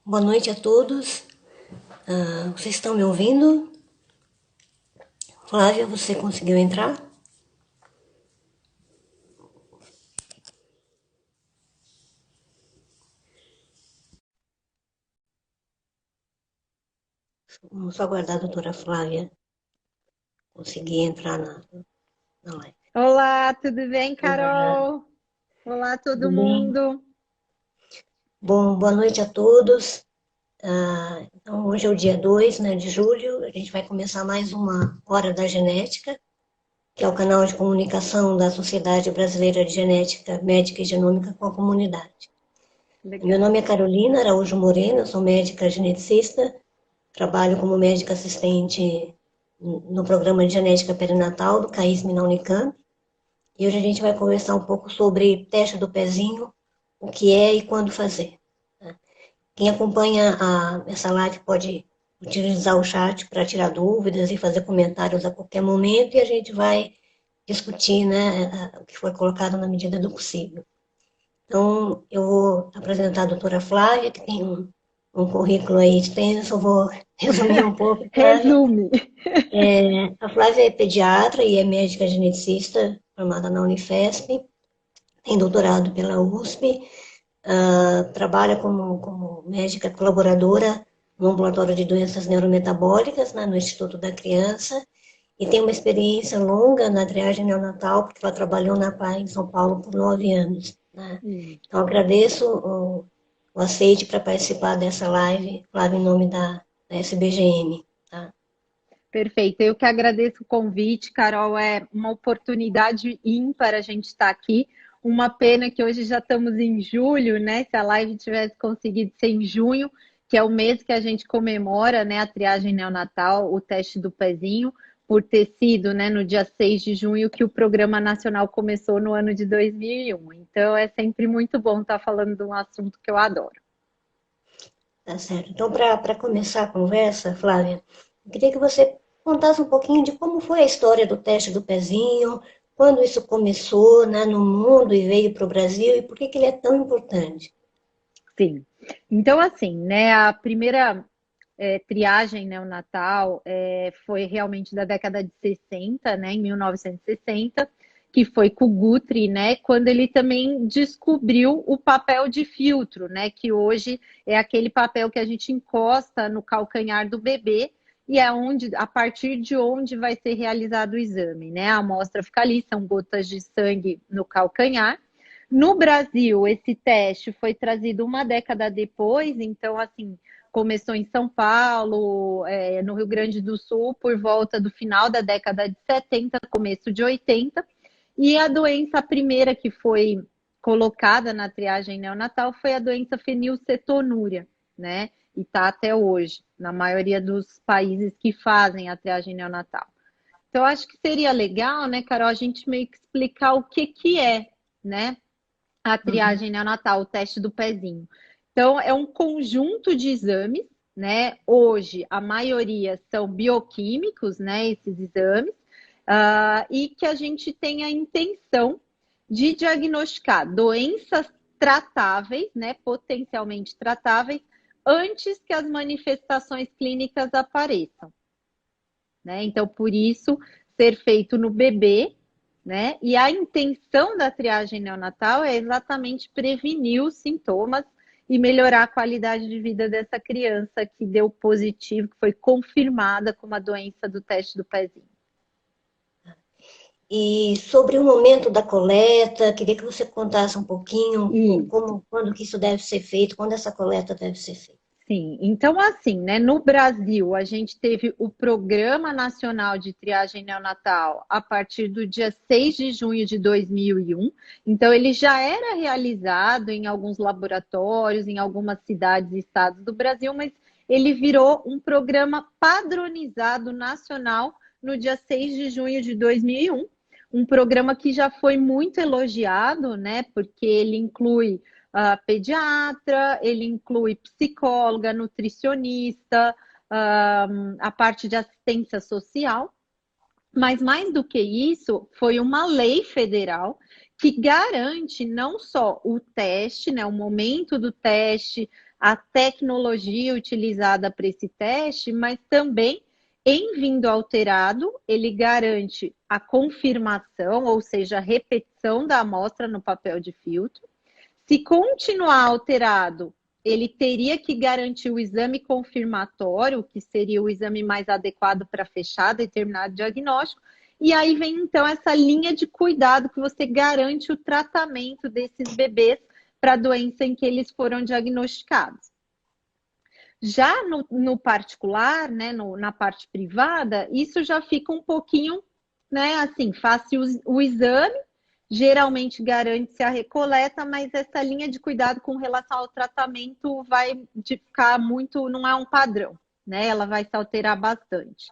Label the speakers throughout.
Speaker 1: Boa noite a todos. Vocês estão me ouvindo? Flávia, você conseguiu entrar? Vamos só aguardar a doutora Flávia conseguir entrar na live.
Speaker 2: Olá, tudo bem,
Speaker 1: Olá,
Speaker 2: Carol? Olá,
Speaker 1: tudo
Speaker 2: todo
Speaker 1: bem?
Speaker 2: mundo.
Speaker 1: Bom, boa noite a todos. Então, hoje é o dia 2, né, de julho. A gente vai começar mais uma Hora da Genética, que é o canal de comunicação da Sociedade Brasileira de Genética Médica e Genômica com a comunidade. Meu
Speaker 2: Legal.
Speaker 1: nome é Carolina Araújo Moreno, eu sou médica geneticista. Trabalho como médica assistente no programa de genética perinatal do CAISM na Unicamp. E hoje a gente vai conversar um pouco sobre teste do pezinho, o que é e quando fazer. Quem acompanha essa live pode utilizar o chat para tirar dúvidas e fazer comentários a qualquer momento e a gente vai discutir, né, o que foi colocado na medida do possível. Então, eu vou apresentar a doutora Flávia, que tem um currículo aí extenso, eu vou resumir um pouco, Flávia.
Speaker 2: Resume.
Speaker 1: A Flávia é pediatra e é médica geneticista, formada na Unifesp, tem doutorado pela USP, trabalha como médica colaboradora no ambulatório de doenças neurometabólicas, né, no Instituto da Criança, e tem uma experiência longa na triagem neonatal, porque ela trabalhou na PAI em São Paulo por 9 anos. Né? Então, agradeço o aceite para participar dessa live, Flávia, em nome da SBGM. Tá?
Speaker 2: Perfeito. Eu que agradeço o convite, Carol. É uma oportunidade ímpar a gente estar aqui. Uma pena que hoje já estamos em julho, né? Se a live tivesse conseguido ser em junho, que é o mês que a gente comemora, né, a triagem neonatal, o teste do pezinho, por ter sido, né, no dia 6 de junho que o Programa Nacional começou no ano de 2001. Então é sempre muito bom estar falando de um assunto que eu adoro.
Speaker 1: Tá certo. Então, para começar a conversa, Flávia, eu queria que você contasse um pouquinho de como foi a história do teste do pezinho, quando isso começou, né, no mundo e veio para o Brasil, e por que ele é tão importante.
Speaker 2: Sim. Então, assim, né, a primeira triagem neonatal foi realmente da década de 60, né, em 1960, que foi com o Guthrie, né, quando ele também descobriu o papel de filtro, né, que hoje é aquele papel que a gente encosta no calcanhar do bebê e é onde, a partir de onde vai ser realizado o exame, né? A amostra fica ali, são gotas de sangue no calcanhar. No Brasil, esse teste foi trazido uma década depois, então, assim, começou em São Paulo, no Rio Grande do Sul, por volta do final da década de 70, começo de 80. E a doença primeira que foi colocada na triagem neonatal foi a doença fenilcetonúria, né? E está até hoje, na maioria dos países que fazem a triagem neonatal. Então, acho que seria legal, né, Carol, a gente meio que explicar o que que é, né, a
Speaker 1: Uhum.
Speaker 2: triagem neonatal, o teste do pezinho. Então, é um conjunto de exames, né? Hoje, a maioria são bioquímicos, né? Esses exames, e que a gente tem a intenção de diagnosticar doenças tratáveis, né? Potencialmente tratáveis, antes que as manifestações clínicas apareçam, né? Então, por isso, ser feito no bebê, né? E a intenção da triagem neonatal é exatamente prevenir os sintomas e melhorar a qualidade de vida dessa criança que deu positivo, que foi confirmada com uma doença do teste do pezinho.
Speaker 1: E sobre o momento da coleta, queria que você contasse um pouquinho
Speaker 2: E
Speaker 1: quando que isso deve ser feito, quando essa coleta deve ser feita.
Speaker 2: sim, então assim, né, no Brasil a gente teve o Programa Nacional de Triagem Neonatal a partir do dia 6 de junho de 2001. Então ele já era realizado em alguns laboratórios, em algumas cidades e estados do Brasil, mas ele virou um programa padronizado nacional no dia 6 de junho de 2001. Um programa que já foi muito elogiado, né, porque ele inclui pediatra, ele inclui psicóloga, nutricionista, a parte de assistência social. Mas mais do que isso, foi uma lei federal que garante não só o teste, né, o momento do teste, a tecnologia utilizada para esse teste, mas também, em vindo alterado, ele garante a confirmação, ou seja, a repetição da amostra no papel de filtro. Se continuar alterado, ele teria que garantir o exame confirmatório, que seria o exame mais adequado para fechar determinado diagnóstico. E aí vem, então, essa linha de cuidado que você garante o tratamento desses bebês para a doença em que eles foram diagnosticados. Já no particular, né, na parte privada, isso já fica um pouquinho, né, assim, faz-se o exame, geralmente garante-se a recoleta, mas essa linha de cuidado com relação ao tratamento vai ficar muito, não é um padrão, né? Ela vai se alterar bastante.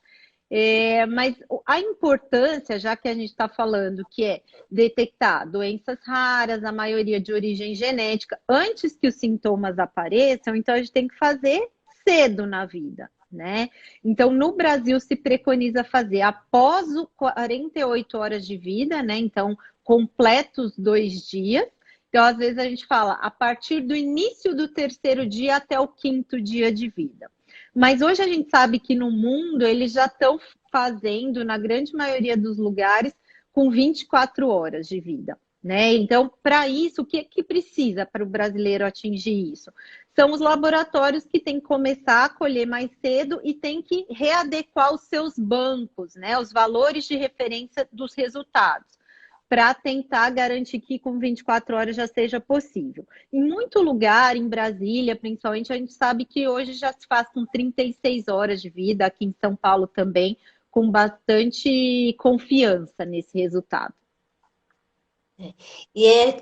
Speaker 2: Mas a importância, já que a gente está falando que é detectar doenças raras, a maioria de origem genética, antes que os sintomas apareçam, então a gente tem que fazer cedo na vida, né? Então, no Brasil se preconiza fazer após os 48 horas de vida, né? Então, completos 2 dias. Então, às vezes a gente fala a partir do início do 3º dia até o 5º dia de vida. Mas hoje a gente sabe que no mundo eles já estão fazendo, na grande maioria dos lugares, com 24 horas de vida, né? Então, para isso, o que precisa para o brasileiro atingir isso? São os laboratórios que têm que começar a colher mais cedo e têm que readequar os seus bancos, né? Os valores de referência dos resultados, para tentar garantir que com 24 horas já seja possível. Em muito lugar, em Brasília, principalmente, a gente sabe que hoje já se faz com 36 horas de vida, aqui em São Paulo também, com bastante confiança nesse resultado.
Speaker 1: E é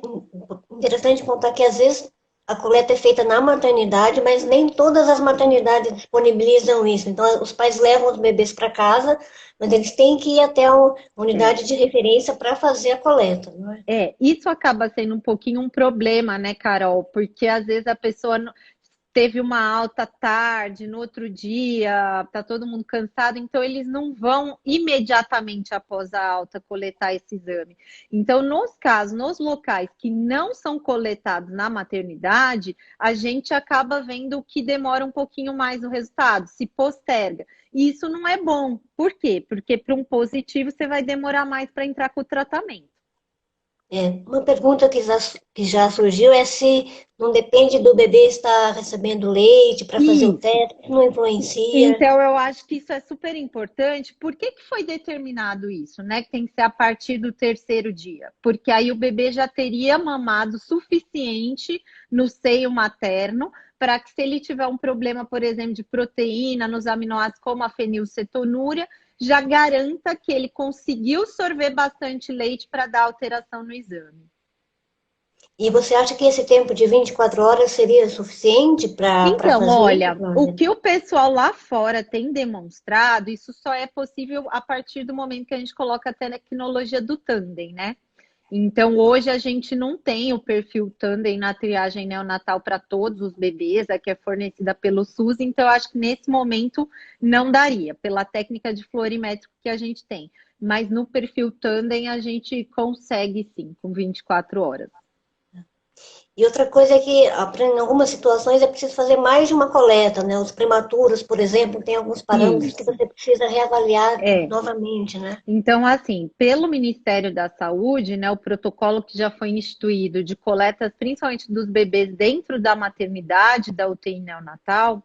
Speaker 1: interessante contar que, às vezes, a coleta é feita na maternidade, mas nem todas as maternidades disponibilizam isso. Então, os pais levam os bebês para casa, mas eles têm que ir até a unidade de referência para fazer a coleta, não é?
Speaker 2: Isso acaba sendo um pouquinho um problema, né, Carol? Porque às vezes a pessoa teve uma alta tarde, no outro dia, tá todo mundo cansado, então eles não vão imediatamente após a alta coletar esse exame. Então, nos casos, nos locais que não são coletados na maternidade, a gente acaba vendo que demora um pouquinho mais o resultado, se posterga. E isso não é bom. Por quê? Porque para um positivo você vai demorar mais para entrar com o tratamento.
Speaker 1: Uma pergunta que já surgiu é se não depende do bebê estar recebendo leite para fazer o teste, não influencia.
Speaker 2: Então, eu acho que isso é super importante. Por que foi determinado isso, né? Que tem que ser a partir do 3º dia? Porque aí o bebê já teria mamado suficiente no seio materno para que, se ele tiver um problema, por exemplo, de proteína nos aminoácidos, como a fenilcetonúria, já garanta que ele conseguiu sorver bastante leite para dar alteração no exame.
Speaker 1: E você acha que esse tempo de 24 horas seria suficiente para
Speaker 2: Então,
Speaker 1: fazer
Speaker 2: olha,
Speaker 1: isso?
Speaker 2: o que o pessoal lá fora tem demonstrado, isso só é possível a partir do momento que a gente coloca a tecnologia do Tandem, né? Então, hoje a gente não tem o perfil Tandem na triagem neonatal para todos os bebês, a que é fornecida pelo SUS, então eu acho que nesse momento não daria, pela técnica de florimétrico que a gente tem. Mas no perfil Tandem a gente consegue sim, com 24 horas.
Speaker 1: E outra coisa é que, em algumas situações, é preciso fazer mais de uma coleta, né? Os prematuros, por exemplo, tem alguns parâmetros que você precisa reavaliar novamente, né?
Speaker 2: Então, assim, pelo Ministério da Saúde, né, o protocolo que já foi instituído de coletas, principalmente dos bebês dentro da maternidade, da UTI neonatal,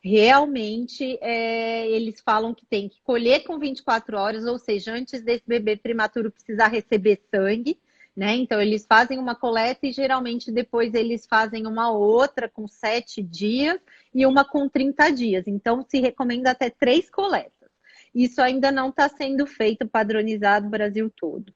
Speaker 2: realmente eles falam que tem que colher com 24 horas, ou seja, antes desse bebê prematuro precisar receber sangue, né? Então, eles fazem uma coleta e geralmente depois eles fazem uma outra com 7 dias e uma com 30 dias. Então, se recomenda até 3 coletas. Isso ainda não está sendo feito padronizado no Brasil todo.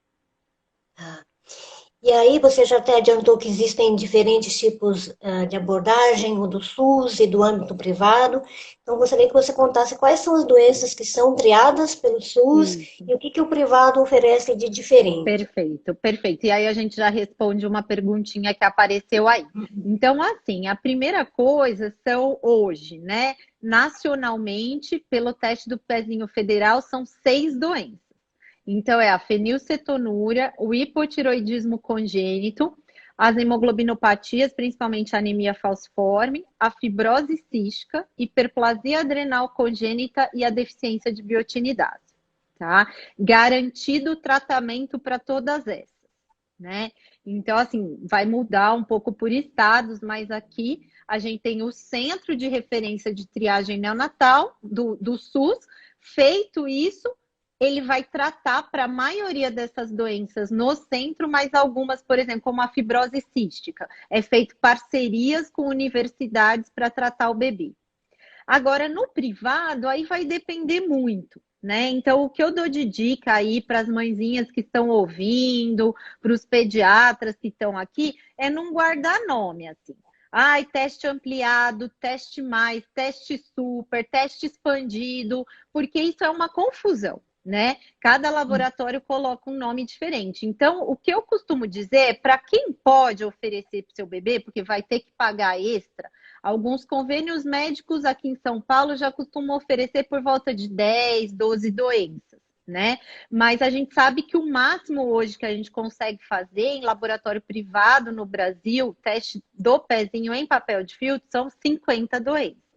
Speaker 1: E aí você já até adiantou que existem diferentes tipos de abordagem, o do SUS e do âmbito privado. Então, gostaria que você contasse quais são as doenças que são triadas pelo SUS e o que o privado oferece de diferente.
Speaker 2: Perfeito, perfeito. E aí a gente já responde uma perguntinha que apareceu aí. Então, assim, a primeira coisa são hoje, né? Nacionalmente, pelo teste do pezinho federal, são 6 doenças. Então, é a fenilcetonúria, o hipotiroidismo congênito, as hemoglobinopatias, principalmente a anemia falciforme, a fibrose cística, hiperplasia adrenal congênita e a deficiência de biotinidase, tá? Garantido o tratamento para todas essas, né? Então, assim, vai mudar um pouco por estados, mas aqui a gente tem o Centro de Referência de Triagem Neonatal do SUS. Feito isso, ele vai tratar para a maioria dessas doenças no centro, mas algumas, por exemplo, como a fibrose cística, é feito parcerias com universidades para tratar o bebê. Agora, no privado, aí vai depender muito, né? Então, o que eu dou de dica aí para as mãezinhas que estão ouvindo, para os pediatras que estão aqui, é não guardar nome, assim. Ai, teste ampliado, teste mais, teste super, teste expandido, porque isso é uma confusão, né? Cada laboratório coloca um nome diferente. Então, o que eu costumo dizer, para quem pode oferecer para o seu bebê, porque vai ter que pagar extra, alguns convênios médicos aqui em São Paulo já costumam oferecer por volta de 10, 12 doenças, né? Mas a gente sabe que o máximo hoje que a gente consegue fazer em laboratório privado no Brasil, teste do pezinho em papel de filtro, são 50 doenças.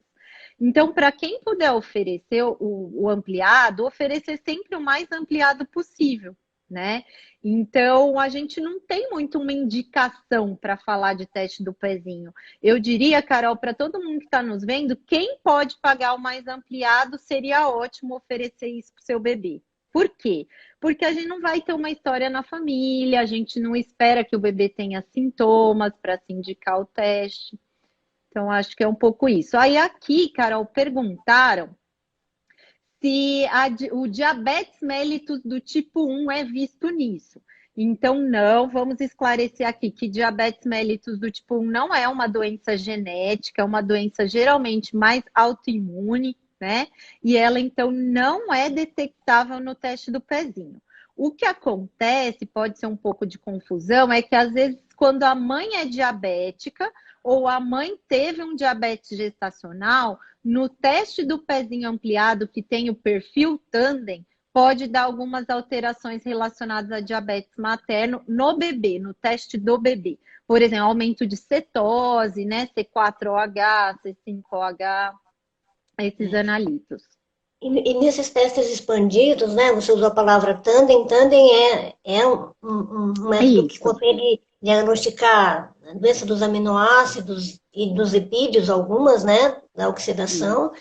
Speaker 2: Então, para quem puder oferecer o ampliado, oferecer sempre o mais ampliado possível, né? Então, a gente não tem muito uma indicação para falar de teste do pezinho. Eu diria, Carol, para todo mundo que está nos vendo, quem pode pagar o mais ampliado, seria ótimo oferecer isso para o seu bebê. Por quê? Porque a gente não vai ter uma história na família, a gente não espera que o bebê tenha sintomas para se indicar o teste. Então, acho que é um pouco isso. Aí aqui, Carol, perguntaram se o diabetes mellitus do tipo 1 é visto nisso. Então, não, vamos esclarecer aqui que diabetes mellitus do tipo 1 não é uma doença genética, é uma doença geralmente mais autoimune, né? E ela, então, não é detectável no teste do pezinho. O que acontece, pode ser um pouco de confusão, é que às vezes quando a mãe é diabética ou a mãe teve um diabetes gestacional, no teste do pezinho ampliado, que tem o perfil Tandem, pode dar algumas alterações relacionadas a diabetes materno no bebê, no teste do bebê. Por exemplo, aumento de cetose, né? C4OH, C5OH, esses analitos.
Speaker 1: E nesses testes expandidos, né, você usou a palavra Tandem. Tandem é um método que consegue diagnosticar a doença dos aminoácidos e dos lipídios, algumas, né, da oxidação.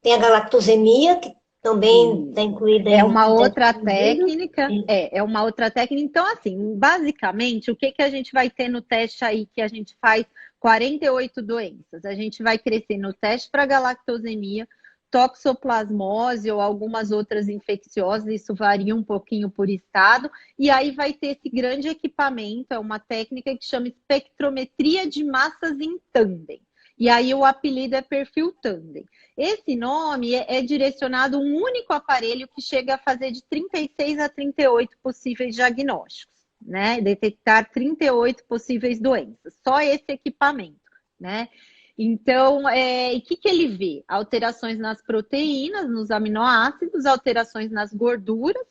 Speaker 1: Tem a galactosemia, que também está incluída
Speaker 2: em
Speaker 1: uma
Speaker 2: outra técnica. É uma outra técnica. Então, assim, basicamente, o que a gente vai ter no teste aí que a gente faz 48 doenças? A gente vai crescer no teste para galactosemia, toxoplasmose ou algumas outras infecciosas, isso varia um pouquinho por estado, e aí vai ter esse grande equipamento, é uma técnica que chama espectrometria de massas em tandem. E aí o apelido é perfil Tandem. Esse nome é direcionado a um único aparelho que chega a fazer de 36 a 38 possíveis diagnósticos, né? Detectar 38 possíveis doenças. Só esse equipamento, né? Então, o que ele vê? Alterações nas proteínas, nos aminoácidos, alterações nas gorduras,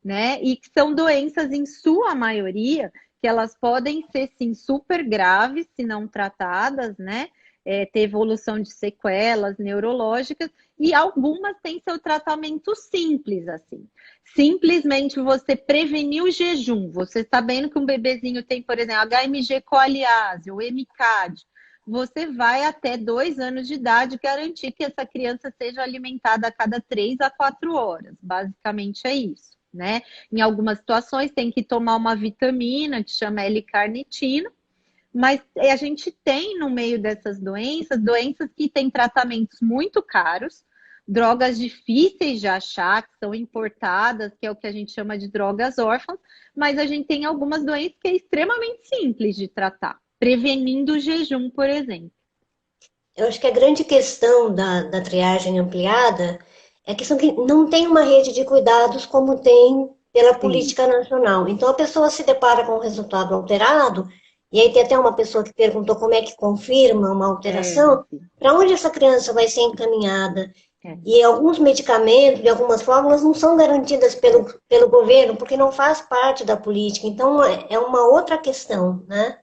Speaker 2: né? E que são doenças, em sua maioria, que elas podem ser, sim, super graves, se não tratadas, né? Ter evolução de sequelas neurológicas, e algumas têm seu tratamento simples, assim. Simplesmente você prevenir o jejum. Você sabendo que um bebezinho tem, por exemplo, HMG coaliase ou MCAD, você vai até 2 anos de idade garantir que essa criança seja alimentada a cada 3 a 4 horas. Basicamente é isso, né? Em algumas situações tem que tomar uma vitamina que chama L-carnitina, mas a gente tem no meio dessas doenças que têm tratamentos muito caros, drogas difíceis de achar, que são importadas, que é o que a gente chama de drogas órfãs, mas a gente tem algumas doenças que é extremamente simples de tratar, prevenindo o jejum, por exemplo.
Speaker 1: Eu acho que a grande questão da triagem ampliada é a questão que não tem uma rede de cuidados como tem pela política nacional. Então, a pessoa se depara com o resultado alterado, e aí tem até uma pessoa que perguntou como é que confirma uma alteração, para onde essa criança vai ser encaminhada.
Speaker 2: É.
Speaker 1: E alguns medicamentos e algumas fórmulas não são garantidas pelo governo, porque não faz parte da política. Então, é uma outra questão, né?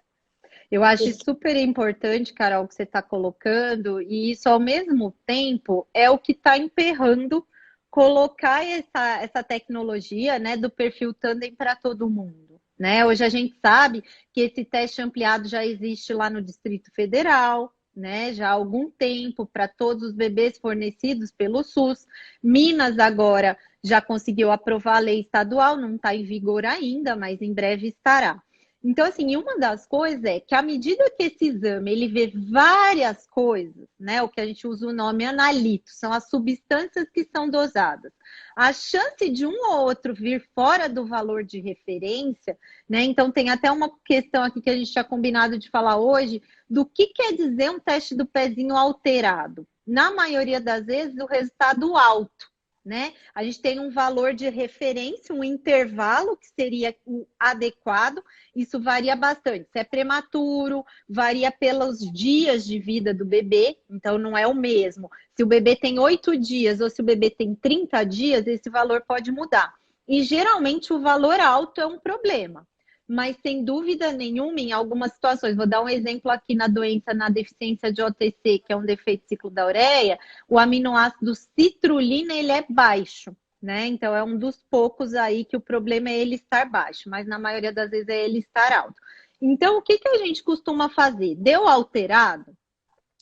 Speaker 2: Eu acho super importante, Carol, que você está colocando, e isso ao mesmo tempo é o que está emperrando colocar essa tecnologia, né, do perfil Tandem para todo mundo. Né? Hoje a gente sabe que esse teste ampliado já existe lá no Distrito Federal, né, já há algum tempo para todos os bebês fornecidos pelo SUS. Minas agora já conseguiu aprovar a lei estadual, não está em vigor ainda, mas em breve estará. Então, assim, uma das coisas é que à medida que esse exame ele vê várias coisas, né? O que a gente usa o nome analito, são as substâncias que são dosadas. A chance de um ou outro vir fora do valor de referência, né? Então, tem até uma questão aqui que a gente tinha combinado de falar hoje, do que quer dizer um teste do pezinho alterado. Na maioria das vezes, o resultado alto. Né? A gente tem um valor de referência, um intervalo que seria o adequado. Isso varia bastante. Se é prematuro, varia pelos dias de vida do bebê, então não é o mesmo. Se o bebê tem 8 dias ou se o bebê tem 30 dias, esse valor pode mudar. E geralmente o valor alto é um problema. Mas sem dúvida nenhuma, em algumas situações, vou dar um exemplo aqui na doença, na deficiência de OTC, que é um defeito ciclo da ureia, o aminoácido citrulina ele é baixo, né? Então é um dos poucos aí que o problema é ele estar baixo, mas na maioria das vezes é ele estar alto. Então o que a gente costuma fazer? Deu alterado?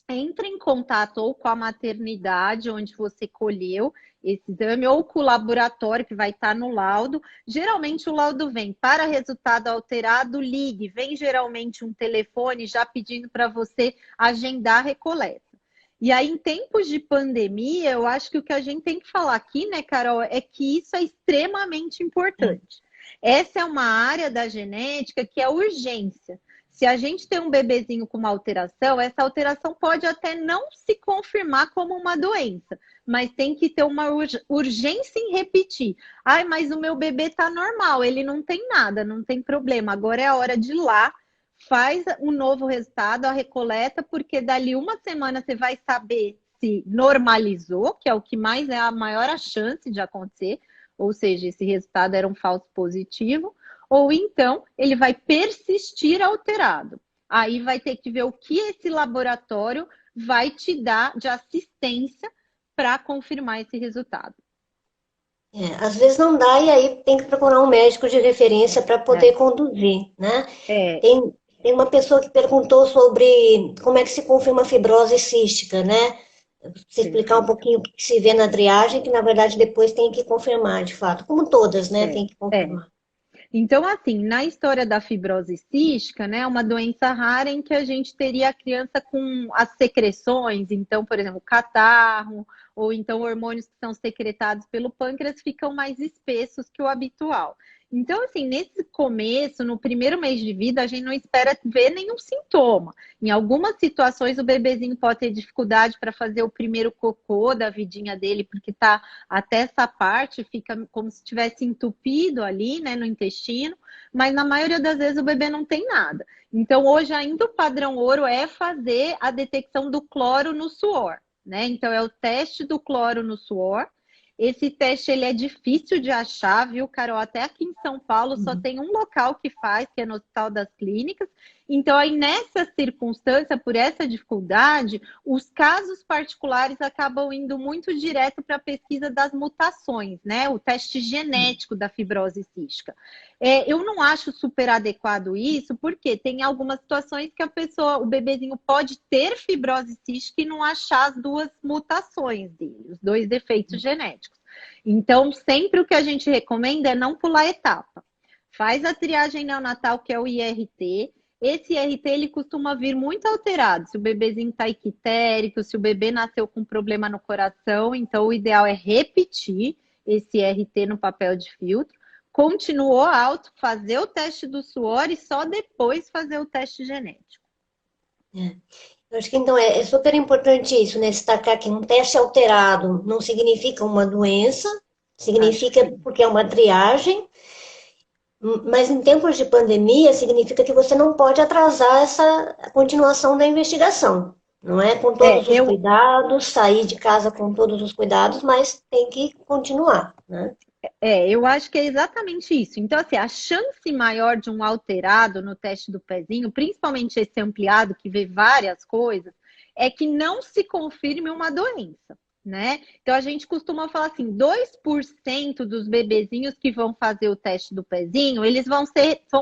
Speaker 2: Entre em contato ou com a maternidade onde você colheu esse exame ou com o laboratório que vai estar no laudo. Geralmente o laudo vem para resultado alterado, ligue, vem geralmente um telefone já pedindo para você agendar a recoleta. E aí, em tempos de pandemia, eu acho que o que a gente tem que falar aqui, né, Carol, é que isso é extremamente importante. Essa é uma área da genética que é urgência. Se a gente tem um bebezinho com uma alteração, essa alteração pode até não se confirmar como uma doença, mas tem que ter uma urgência em repetir. Ai, mas o meu bebê tá normal, ele não tem nada, não tem problema. Agora é a hora de ir lá, faz um novo resultado, a recoleta, porque dali uma semana você vai saber se normalizou, que é o que mais é a maior chance de acontecer, ou seja, esse resultado era um falso positivo, ou então ele vai persistir alterado. Aí vai ter que ver o que esse laboratório vai te dar de assistência para confirmar esse resultado.
Speaker 1: Às vezes não dá e aí tem que procurar um médico de referência para poder conduzir, né?
Speaker 2: É,
Speaker 1: Tem uma pessoa que perguntou sobre como é que se confirma a fibrose cística, né? Se explicar um
Speaker 2: perfeito.
Speaker 1: pouquinho o que se vê na triagem, que na verdade depois tem que confirmar, de fato. Como todas, né?
Speaker 2: É,
Speaker 1: Tem que
Speaker 2: é.
Speaker 1: confirmar.
Speaker 2: Então, assim, na história da fibrose cística, né, é uma doença rara em que a gente teria a criança com as secreções, então, por exemplo, catarro, ou então hormônios que são secretados pelo pâncreas ficam mais espessos que o habitual. Então, assim, nesse começo, no primeiro mês de vida, a gente não espera ver nenhum sintoma. Em algumas situações, o bebezinho pode ter dificuldade para fazer o primeiro cocô da vidinha dele, porque tá até essa parte, fica como se tivesse entupido ali, né, no intestino, mas na maioria das vezes o bebê não tem nada. Então, hoje ainda o padrão ouro é fazer a detecção do cloro no suor, né? Então, é o teste do cloro no suor. Esse teste ele é difícil de achar, viu, Carol? Até aqui em São Paulo só tem um local que faz, que é no Hospital das Clínicas. Então, aí nessa circunstância, por essa dificuldade, os casos particulares acabam indo muito direto para a pesquisa das mutações, né? O teste genético da fibrose cística. Eu não acho super adequado isso, porque tem algumas situações que a pessoa, o bebezinho pode ter fibrose cística e não achar as duas mutações dele, os dois defeitos genéticos. Então, sempre o que a gente recomenda é não pular etapa. Faz a triagem neonatal, que é o IRT. Esse IRT ele costuma vir muito alterado. Se o bebezinho está ictérico, se o bebê nasceu com problema no coração, então o ideal é repetir esse IRT no papel de filtro. Continuou alto, fazer o teste do suor e só depois fazer o teste genético.
Speaker 1: Eu acho que então é super importante isso, né? Destacar que um teste alterado não significa uma doença,
Speaker 2: Acho
Speaker 1: significa
Speaker 2: que
Speaker 1: porque é uma triagem, mas em tempos de pandemia significa que você não pode atrasar essa continuação da investigação. Não é com
Speaker 2: É,
Speaker 1: todos os
Speaker 2: eu,
Speaker 1: cuidados, sair de casa com todos os cuidados, mas tem que continuar, né?
Speaker 2: eu acho que é exatamente isso. Então, assim, a chance maior de um alterado no teste do pezinho, principalmente esse ampliado, que vê várias coisas, é que não se confirme uma doença, né? Então, a gente costuma falar assim, 2% dos bebezinhos que vão fazer o teste do pezinho, eles vão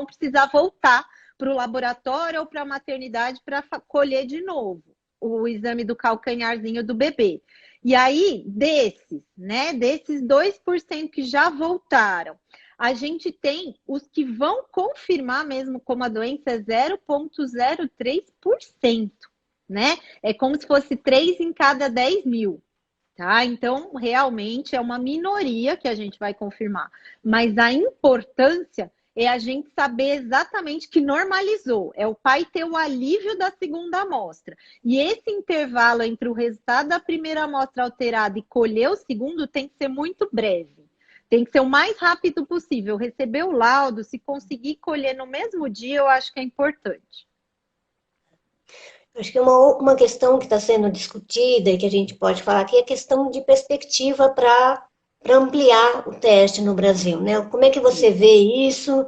Speaker 2: precisar voltar para o laboratório ou para a maternidade para colher de novo o exame do calcanharzinho do bebê. E aí, desses 2% que já voltaram, a gente tem os que vão confirmar mesmo como a doença é 0,03%, né? É como se fosse 3 em cada 10 mil, tá? Então, realmente é uma minoria que a gente vai confirmar. Mas a importância é a gente saber exatamente que normalizou. É o pai ter o alívio da segunda amostra. E esse intervalo entre o resultado da primeira amostra alterada e colher o segundo tem que ser muito breve. Tem que ser o mais rápido possível. Receber o laudo, se conseguir colher no mesmo dia, eu acho que é importante.
Speaker 1: Acho que uma questão que está sendo discutida e que a gente pode falar aqui é a questão de perspectiva para ampliar o teste no Brasil, né? Como é que você vê isso?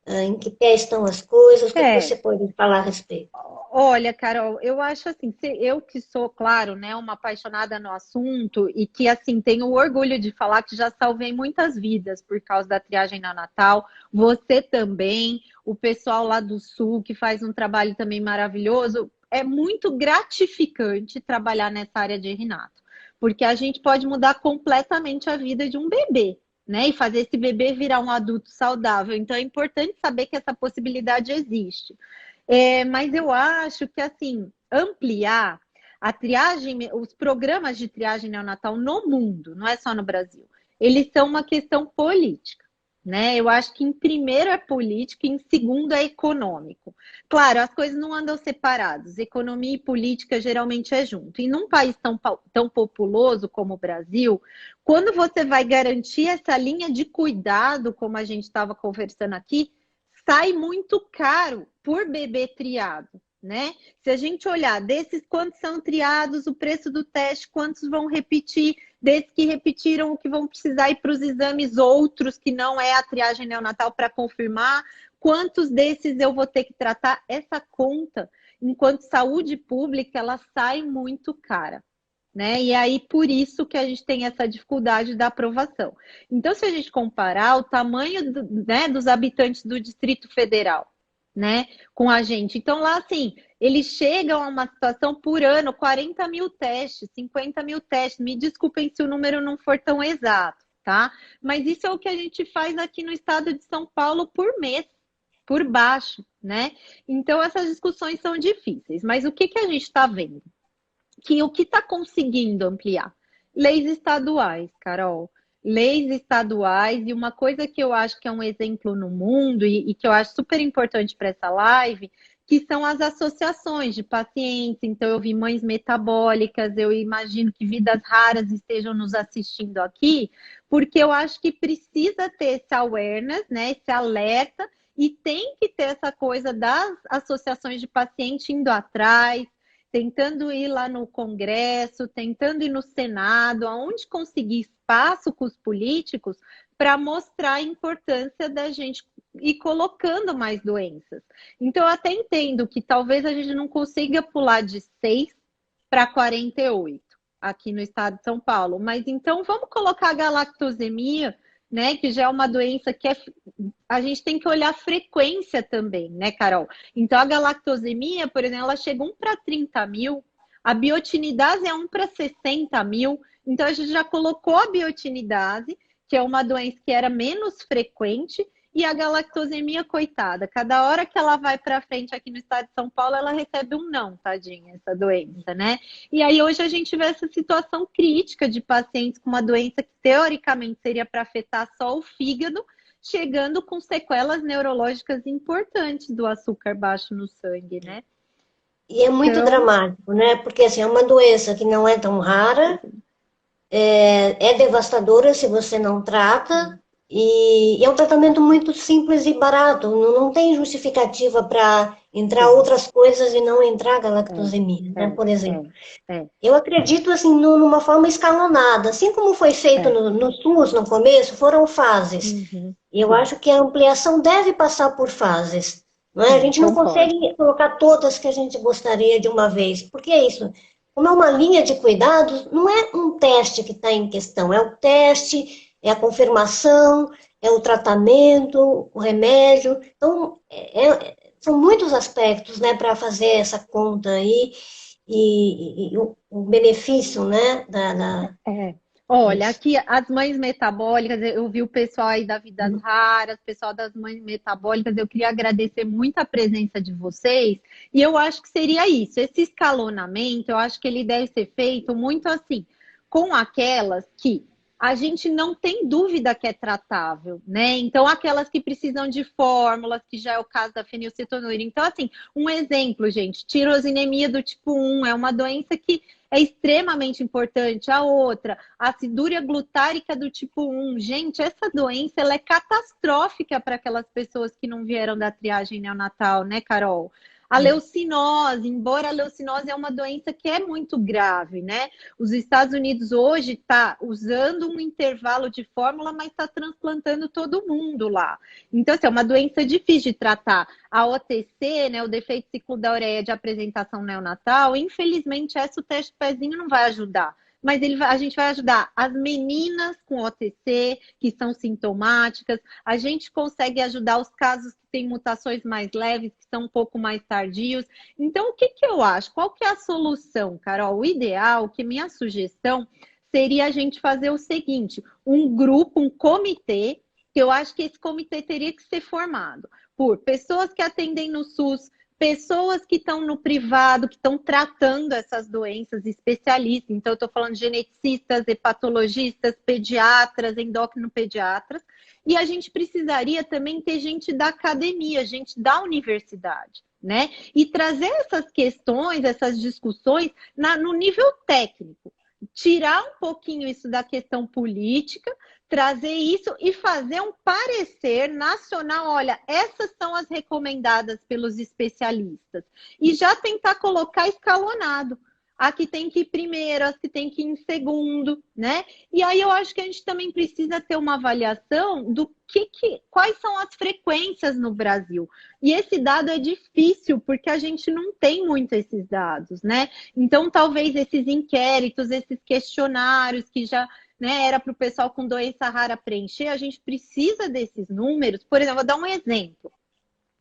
Speaker 1: Em que pé estão as coisas? O que
Speaker 2: É,
Speaker 1: você pode falar a respeito?
Speaker 2: olha, Carol, eu acho assim, eu que sou, claro, né, uma apaixonada no assunto e que, assim, tenho orgulho de falar que já salvei muitas vidas por causa da triagem neonatal, você também, o pessoal lá do Sul que faz um trabalho também maravilhoso, é muito gratificante trabalhar nessa área de Renato, porque a gente pode mudar completamente a vida de um bebê, né, e fazer esse bebê virar um adulto saudável. Então é importante saber que essa possibilidade existe. Mas eu acho que, assim, ampliar a triagem, os programas de triagem neonatal no mundo, não é só no Brasil, eles são uma questão política, né? Eu acho que em primeiro é política, em segundo é econômico. Claro, as coisas não andam separadas, economia e política geralmente é junto. E num país tão populoso como o Brasil, quando você vai garantir essa linha de cuidado, como a gente estava conversando aqui, sai muito caro por bebê triado, né? Se a gente olhar desses quantos são triados, o preço do teste, quantos vão repetir, desses que repetiram, o que vão precisar ir para os exames outros, que não é a triagem neonatal para confirmar, quantos desses eu vou ter que tratar, essa conta, enquanto saúde pública, ela sai muito cara. Né? E aí, por isso que a gente tem essa dificuldade da aprovação. Então, se a gente comparar o tamanho né, dos habitantes do Distrito Federal, né, com a gente, então lá, assim, eles chegam a uma situação por ano, 40 mil testes, 50 mil testes, me desculpem se o número não for tão exato, tá? Mas isso é o que a gente faz aqui no estado de São Paulo por mês, por baixo, né? Então, essas discussões são difíceis, mas o que a gente está vendo? Que o que está conseguindo ampliar? Leis estaduais, Carol. Leis estaduais, e uma coisa que eu acho que é um exemplo no mundo e que eu acho super importante para essa live, que são as associações de pacientes. Então, eu vi mães metabólicas, eu imagino que vidas raras estejam nos assistindo aqui, porque eu acho que precisa ter esse awareness, né, esse alerta, e tem que ter essa coisa das associações de paciente indo atrás, tentando ir lá no Congresso, tentando ir no Senado, aonde conseguir espaço com os políticos para mostrar a importância da gente ir colocando mais doenças. Então, eu até entendo que talvez a gente não consiga pular de 6 para 48 aqui no estado de São Paulo, mas então vamos colocar a galactosemia, né, que já é uma doença que a gente tem que olhar a frequência também, né, Carol? Então, a galactosemia, por exemplo, ela chega 1 para 30 mil, a biotinidase é 1 para 60 mil, então a gente já colocou a biotinidase, que é uma doença que era menos frequente, e a galactosemia, coitada, cada hora que ela vai para frente aqui no estado de São Paulo, ela recebe um não, tadinha, essa doença, né? E aí hoje a gente vê essa situação crítica de pacientes com uma doença que teoricamente seria para afetar só o fígado, chegando com sequelas neurológicas importantes do açúcar baixo no sangue, né?
Speaker 1: E é muito
Speaker 2: Então,
Speaker 1: dramático, né? Porque assim, é uma doença que não é tão rara, é devastadora se você não trata, E é um tratamento muito simples e barato, não tem justificativa para entrar
Speaker 2: Sim,
Speaker 1: outras coisas e não entrar a galactosemia,
Speaker 2: é,
Speaker 1: né?
Speaker 2: é,
Speaker 1: Por exemplo.
Speaker 2: é,
Speaker 1: Eu acredito assim numa forma escalonada, assim como foi feito
Speaker 2: é.
Speaker 1: no SUS no começo, foram fases.
Speaker 2: Uhum,
Speaker 1: E eu
Speaker 2: sim,
Speaker 1: acho que a ampliação deve passar por fases. Não é? A
Speaker 2: sim,
Speaker 1: gente não
Speaker 2: concordo.
Speaker 1: consegue colocar todas que a gente gostaria de uma vez, porque é isso. Como é uma linha de cuidados, não é um teste que está em questão, é o teste, é a confirmação, é o tratamento, o remédio. Então, são muitos aspectos, né, para fazer essa conta aí e o benefício, né,
Speaker 2: É. Olha,
Speaker 1: disso.
Speaker 2: aqui as mães metabólicas, eu vi o pessoal aí da Vidas Raras, pessoal das mães metabólicas, eu queria agradecer muito a presença de vocês, e eu acho que seria isso, esse escalonamento, eu acho que ele deve ser feito muito assim, com aquelas que a gente não tem dúvida que é tratável, né? Então, aquelas que precisam de fórmulas, que já é o caso da fenilcetonúria. Então, assim, um exemplo, gente, tirosinemia do tipo 1 é uma doença que é extremamente importante. A outra, a acidúria glutárica do tipo 1. Gente, essa doença ela é catastrófica para aquelas pessoas que não vieram da triagem neonatal, né, Carol? A leucinose, embora a leucinose é uma doença que é muito grave, né? Os Estados Unidos hoje está usando um intervalo de fórmula, mas está transplantando todo mundo lá. Então, assim, é uma doença difícil de tratar. A OTC, né, o defeito ciclo da ureia de apresentação neonatal, infelizmente, essa o teste pezinho não vai ajudar. Mas a gente vai ajudar as meninas com OTC, que são sintomáticas, a gente consegue ajudar os casos que têm mutações mais leves, que são um pouco mais tardios. Então, o que, que eu acho? Qual que é a solução, Carol? O ideal, que minha sugestão, seria a gente fazer o seguinte: um grupo, um comitê, que eu acho que esse comitê teria que ser formado por pessoas que atendem no SUS, pessoas que estão no privado, que estão tratando essas doenças, especialistas. Então, eu estou falando de geneticistas, hepatologistas, pediatras, endocrinopediatras. E a gente precisaria também ter gente da academia, gente da universidade, né? E trazer essas questões, essas discussões no nível técnico. Tirar um pouquinho isso da questão política, trazer isso e fazer um parecer nacional. Olha, essas são as recomendadas pelos especialistas. E já tentar colocar escalonado. A que tem que ir primeiro, as que tem que ir em segundo, né? E aí eu acho que a gente também precisa ter uma avaliação do quais são as frequências no Brasil. E esse dado é difícil, porque a gente não tem muito esses dados, né? Então, talvez esses inquéritos, esses questionários que já, né, era para o pessoal com doença rara preencher, a gente precisa desses números. Por exemplo, vou dar um exemplo.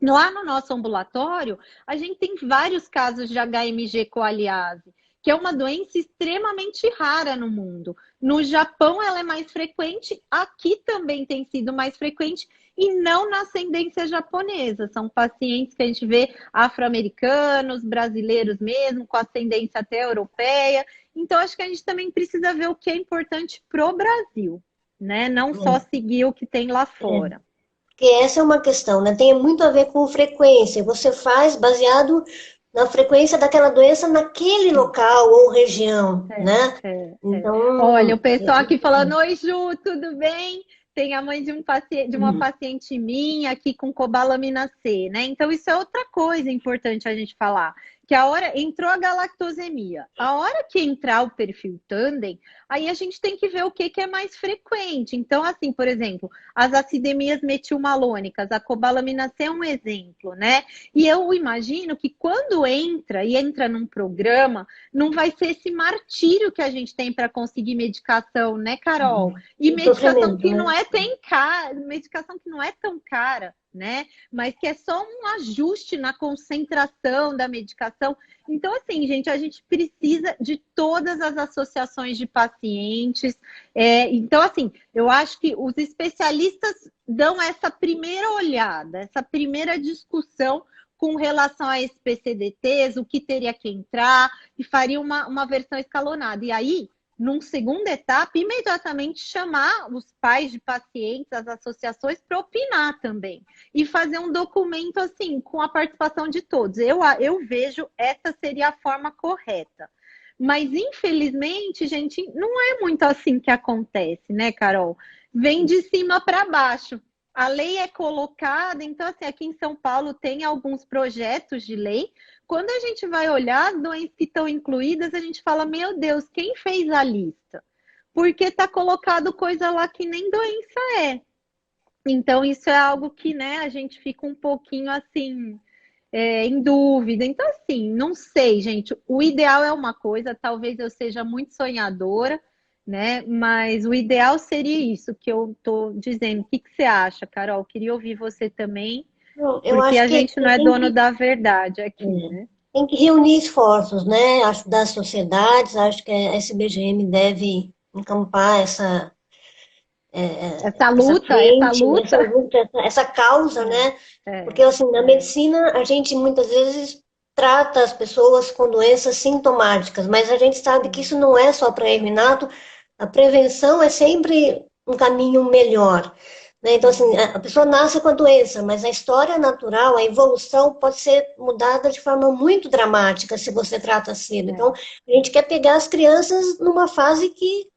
Speaker 2: Lá no nosso ambulatório, a gente tem vários casos de HMG coaliase, que é uma doença extremamente rara no mundo. No Japão, ela é mais frequente, aqui também tem sido mais frequente, e não na ascendência japonesa. São pacientes que a gente vê afro-americanos, brasileiros mesmo, com ascendência até europeia. Então, acho que a gente também precisa ver o que é importante para o Brasil, né? Não só seguir o que tem lá fora.
Speaker 1: Porque essa é uma questão, né? Tem muito a ver com frequência. Você faz baseado na frequência daquela doença naquele local ou região, né?
Speaker 2: Olha, o
Speaker 1: Então,
Speaker 2: pessoal aqui falando, oi Ju, tudo bem? Tem a mãe de um paciente, de uma paciente minha aqui com cobalamina C, né? Então, isso é outra coisa importante a gente falar. Que a hora entrou a galactosemia, a hora que entrar o perfil Tandem, aí a gente tem que ver o que é mais frequente. Então, assim, por exemplo, as acidemias metilmalônicas, a cobalamina C é um exemplo, né? E eu imagino que quando entra e entra num programa, não vai ser esse martírio que a gente tem para conseguir medicação, né, Carol? E
Speaker 1: o
Speaker 2: medicação
Speaker 1: sofrimento,
Speaker 2: que
Speaker 1: né?
Speaker 2: não é tão cara, medicação que não é tão cara, né? Mas que é só um ajuste na concentração da medicação. Então, assim, gente, a gente precisa de todas as associações de pacientes. Então, assim, eu acho que os especialistas dão essa primeira olhada, essa primeira discussão com relação a esses PCDTs, o que teria que entrar, e faria uma versão escalonada. E aí, num segunda etapa, imediatamente chamar os pais de pacientes, as associações, para opinar também. E fazer um documento assim, com a participação de todos. Eu vejo essa seria a forma correta. Mas, infelizmente, gente, não é muito assim que acontece, né, Carol? vem de cima para baixo. A lei é colocada, então, assim, aqui em São Paulo tem alguns projetos de lei. Quando a gente vai olhar as doenças que estão incluídas, a gente fala, meu Deus, quem fez a lista? Porque está colocado coisa lá que nem doença é. Então, isso é algo que, né, a gente fica um pouquinho, assim, em dúvida. Então, assim, não sei, gente. O ideal é uma coisa, talvez eu seja muito sonhadora, né? Mas o ideal seria isso que eu estou dizendo. O que você acha, Carol? Queria ouvir você também,
Speaker 1: Não, eu
Speaker 2: porque
Speaker 1: acho
Speaker 2: a
Speaker 1: que
Speaker 2: gente não é dono da verdade aqui, né?
Speaker 1: tem que reunir esforços, né, das sociedades. Acho que a SBGM deve encampar essa
Speaker 2: Essa
Speaker 1: frente, essa
Speaker 2: luta.
Speaker 1: luta, essa causa, né? Porque, assim, na medicina, a gente muitas vezes trata as pessoas com doenças sintomáticas, mas a gente sabe que isso não é só para erro inato, a prevenção é sempre um caminho melhor. Né? Então, assim, a pessoa nasce com a doença, mas a história natural, a evolução pode ser mudada de forma muito dramática se você trata cedo. Então, a gente quer pegar as crianças numa fase que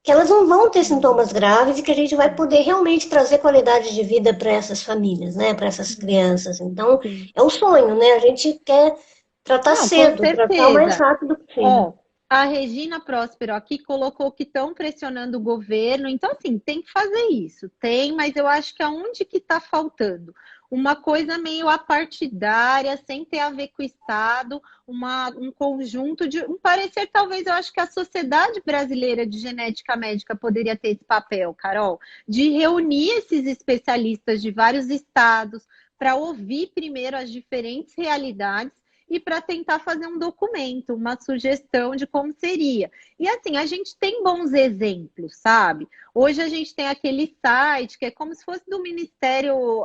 Speaker 1: elas não vão ter sintomas graves e que a gente vai poder realmente trazer qualidade de vida para essas famílias, né, para essas crianças. Então,
Speaker 2: Sim.
Speaker 1: é um sonho, né? A gente quer tratar
Speaker 2: Não, com
Speaker 1: cedo, tratar o mais
Speaker 2: certeza.
Speaker 1: rápido possível.
Speaker 2: Ó, a Regina Próspero aqui colocou que estão pressionando o governo. Então, assim, tem que fazer isso. Tem, mas eu acho que aonde que está faltando? Uma coisa meio apartidária, sem ter a ver com o Estado, um conjunto de... Um parecer, talvez, eu acho que a Sociedade Brasileira de Genética Médica poderia ter esse papel, Carol, de reunir esses especialistas de vários estados para ouvir primeiro as diferentes realidades e para tentar fazer um documento, uma sugestão de como seria. E assim, a gente tem bons exemplos, sabe? Hoje a gente tem aquele site que é como se fosse do Ministério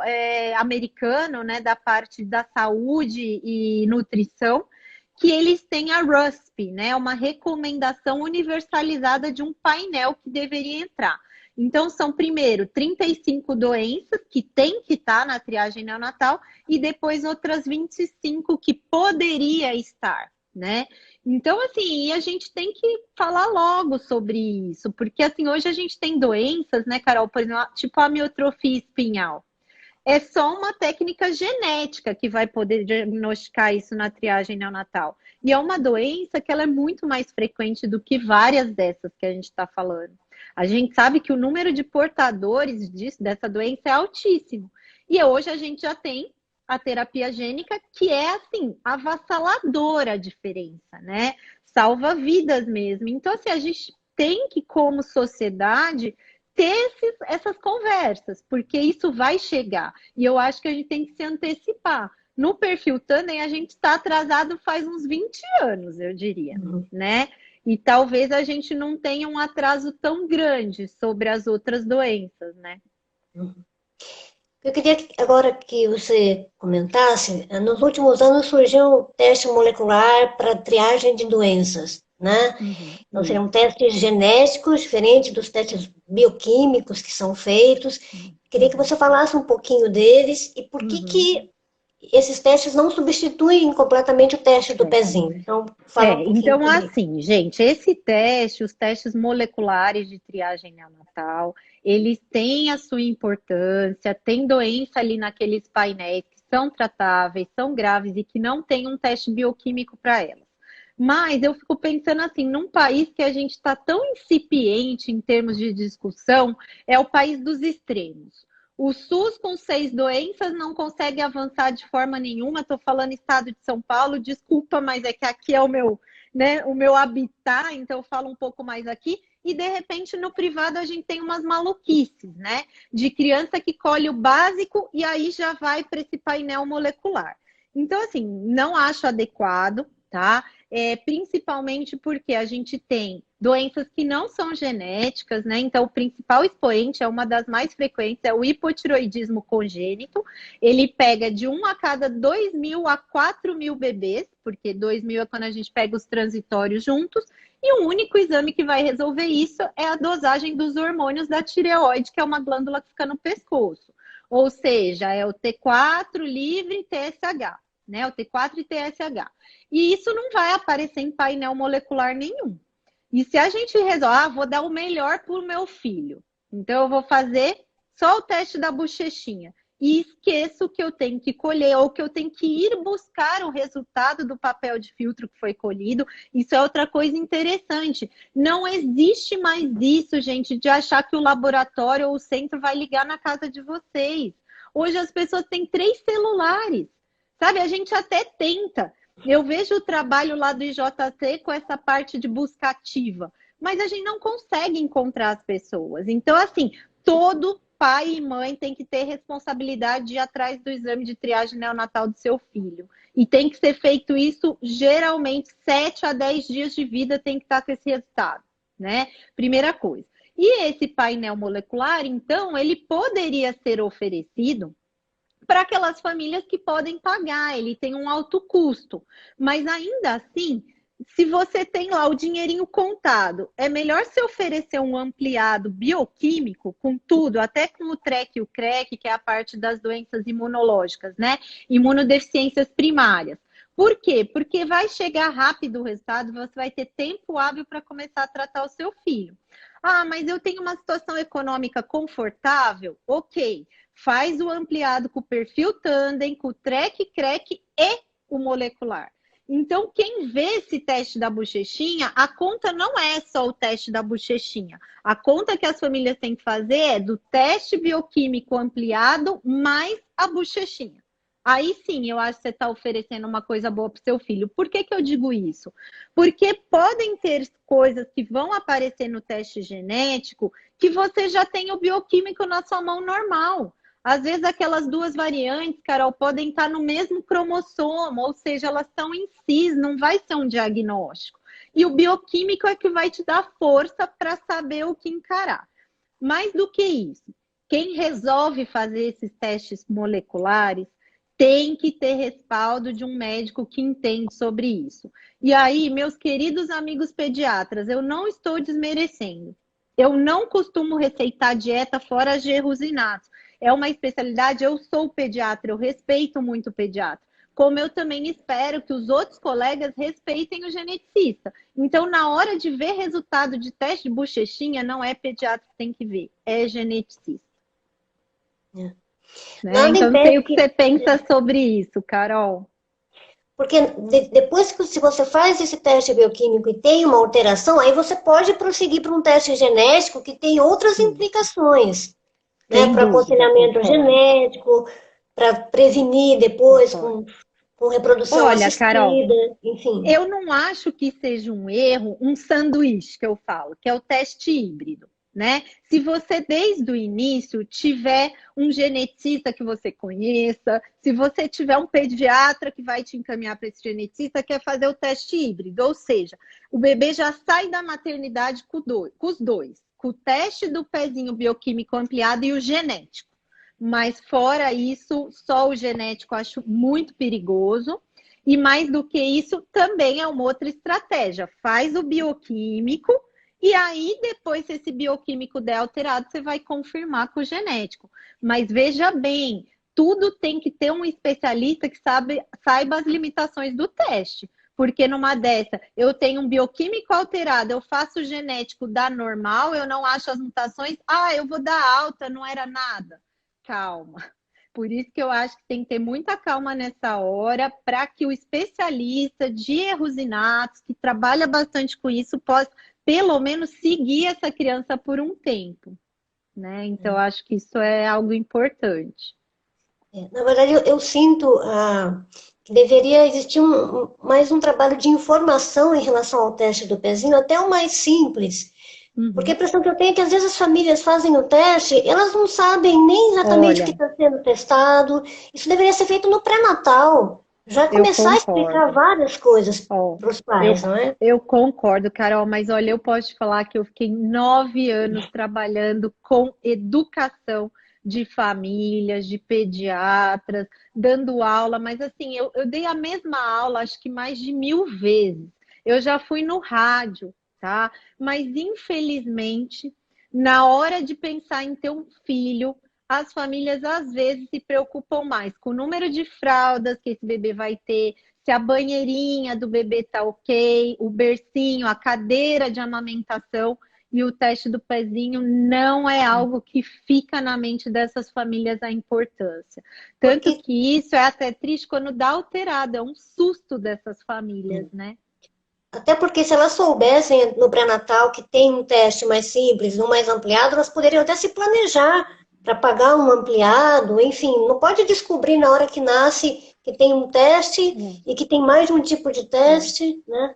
Speaker 2: americano, né, da parte da saúde e nutrição, que eles têm a RUSP, né, uma recomendação universalizada de um painel que deveria entrar. Então, são primeiro 35 doenças que tem que estar na triagem neonatal e depois outras 25 que poderia estar, né? Então, assim, a gente tem que falar logo sobre isso, porque assim, hoje a gente tem doenças, né, Carol, por exemplo, tipo a amiotrofia espinhal. É só uma técnica genética que vai poder diagnosticar isso na triagem neonatal. E é uma doença que ela é muito mais frequente do que várias dessas que a gente está falando. A gente sabe que o número de portadores dessa doença é altíssimo. E hoje a gente já tem a terapia gênica, que é, assim, avassaladora a diferença, né? Salva vidas mesmo. Então, assim, a gente tem que, como sociedade, ter essas conversas, porque isso vai chegar. E eu acho que a gente tem que se antecipar. No perfil Tandem, a gente está atrasado faz uns 20 anos, eu diria, né? E talvez a gente não tenha um atraso tão grande sobre as outras doenças, né?
Speaker 1: Eu queria agora que você comentasse, nos últimos anos surgiu o teste molecular para triagem de doenças, né? Então, seriam testes genéticos, diferentes dos testes bioquímicos que são feitos. Queria que você falasse um pouquinho deles e por que esses testes não substituem completamente o teste do pezinho. Então, fala um pouquinho
Speaker 2: Então,
Speaker 1: sobre isso.
Speaker 2: assim, gente, esse teste, os testes moleculares de triagem neonatal, eles têm a sua importância, tem doença ali naqueles painéis que são tratáveis, são graves e que não tem um teste bioquímico para elas. Mas eu fico pensando assim, num país que a gente está tão incipiente em termos de discussão, é o país dos extremos. O SUS com 6 doenças não consegue avançar de forma nenhuma. Estou falando estado de São Paulo, desculpa, mas é que aqui é o meu, né, o meu habitat, então eu falo um pouco mais aqui. E de repente no privado a gente tem umas maluquices, né? De criança que colhe o básico e aí já vai para esse painel molecular. Então, assim, não acho adequado, tá? Principalmente porque a gente tem doenças que não são genéticas, né? Então, o principal expoente é uma das mais frequentes, é o hipotiroidismo congênito. Ele pega de 1 a cada 2.000 a 4.000 bebês, porque 2.000 é quando a gente pega os transitórios juntos, e o único exame que vai resolver isso é a dosagem dos hormônios da tireoide, que é uma glândula que fica no pescoço. Ou seja, é o T4 livre e TSH, né? O T4 e TSH. E isso não vai aparecer em painel molecular nenhum. E se a gente resolve, vou dar o melhor para o meu filho, Então, eu vou fazer só o teste da bochechinha e esqueço que eu tenho que colher ou que eu tenho que ir buscar o resultado do papel de filtro que foi colhido. Isso é outra coisa interessante. Não existe mais isso, gente, de achar que o laboratório ou o centro vai ligar na casa de vocês. Hoje as pessoas têm 3 celulares, sabe? A gente até tenta. Eu vejo o trabalho lá do IJC com essa parte de busca ativa, mas a gente não consegue encontrar as pessoas. Então, assim, todo pai e mãe tem que ter responsabilidade de ir atrás do exame de triagem neonatal do seu filho. E tem que ser feito isso, geralmente, 7 a 10 dias de vida tem que estar com esse resultado, né? Primeira coisa. E esse painel molecular, então, ele poderia ser oferecido para aquelas famílias que podem pagar, ele tem um alto custo. Mas ainda assim, se você tem lá o dinheirinho contado, é melhor se oferecer um ampliado bioquímico com tudo, até com o TREC e o CREC, que é a parte das doenças imunológicas, né? Imunodeficiências primárias. Por quê? Porque vai chegar rápido o resultado, você vai ter tempo hábil para começar a tratar o seu filho. Ah, mas eu tenho uma situação econômica confortável? Ok. Faz o ampliado com o perfil Tandem, com o TREC, CREC e o molecular. Então, quem vê esse teste da bochechinha, a conta não é só o teste da bochechinha. A conta que as famílias têm que fazer é do teste bioquímico ampliado mais a bochechinha. Aí sim, eu acho que você está oferecendo uma coisa boa para o seu filho. Por que que eu digo isso? Porque podem ter coisas que vão aparecer no teste genético que você já tem o bioquímico na sua mão normal. Às vezes aquelas 2 variantes, Carol, podem estar no mesmo cromossomo, ou seja, elas estão em cis, não vai ser um diagnóstico. E o bioquímico é que vai te dar força para saber o que encarar. Mais do que isso, quem resolve fazer esses testes moleculares tem que ter respaldo de um médico que entende sobre isso. E aí, meus queridos amigos pediatras, eu não estou desmerecendo. Eu não costumo receitar dieta fora gerusinato. É uma especialidade, eu sou pediatra, eu respeito muito o pediatra. Como eu também espero que os outros colegas respeitem o geneticista. Então, na hora de ver resultado de teste de bochechinha, não é pediatra que tem que ver, é geneticista.
Speaker 1: É.
Speaker 2: Né? Então, não sei o que você pensa sobre isso, Carol.
Speaker 1: Porque depois que se você faz esse teste bioquímico e tem uma alteração, aí você pode prosseguir para um teste genético que tem outras implicações, né? Para aconselhamento genético, para prevenir depois com reprodução assistida,
Speaker 2: Carol,
Speaker 1: enfim.
Speaker 2: Eu não acho que seja um erro, um sanduíche que eu falo, que é o teste híbrido. Né? Se você desde o início tiver um geneticista que você conheça, se você tiver um pediatra que vai te encaminhar para esse geneticista, quer fazer o teste híbrido, ou seja, o bebê já sai da maternidade com os dois, com o teste do pezinho bioquímico ampliado e o genético. Mas fora isso, só o genético eu acho muito perigoso. E mais do que isso, também é uma outra estratégia. Faz o bioquímico. E aí, depois, se esse bioquímico der alterado, você vai confirmar com o genético. Mas veja bem, tudo tem que ter um especialista que saiba as limitações do teste. Porque numa dessa, eu tenho um bioquímico alterado, eu faço o genético, dá normal, eu não acho as mutações, eu vou dar alta, não era nada. Calma. Por isso que eu acho que tem que ter muita calma nessa hora, para que o especialista de erros inatos, que trabalha bastante com isso, possa pelo menos seguir essa criança por um tempo, né? Então, eu acho que isso é algo importante.
Speaker 1: Na verdade, eu sinto que deveria existir mais um trabalho de informação em relação ao teste do pezinho, até o mais simples. Porque a impressão que eu tenho é que às vezes as famílias fazem o teste, elas não sabem nem exatamente o que está sendo testado. Isso deveria ser feito no pré-natal. Já começar a explicar várias coisas para os pais, não é?
Speaker 2: Eu concordo, Carol, mas olha, eu posso te falar que eu fiquei 9 anos trabalhando com educação de famílias, de pediatras, dando aula, mas assim, eu dei a mesma aula, acho que mais de 1000 vezes. Eu já fui no rádio, tá? Mas infelizmente, na hora de pensar em ter um filho, as famílias às vezes se preocupam mais com o número de fraldas que esse bebê vai ter, se a banheirinha do bebê tá ok, o bercinho, a cadeira de amamentação. e o teste do pezinho não é algo que fica na mente dessas famílias a importância. Tanto
Speaker 1: Porque,
Speaker 2: que isso é até triste quando dá alterado, é um susto dessas famílias, né?
Speaker 1: até porque se elas soubessem no pré-natal que tem um teste mais simples, um mais ampliado, elas poderiam até se planejar para pagar um ampliado, enfim, não pode descobrir na hora que nasce que tem um teste e que tem mais de um tipo de teste, né?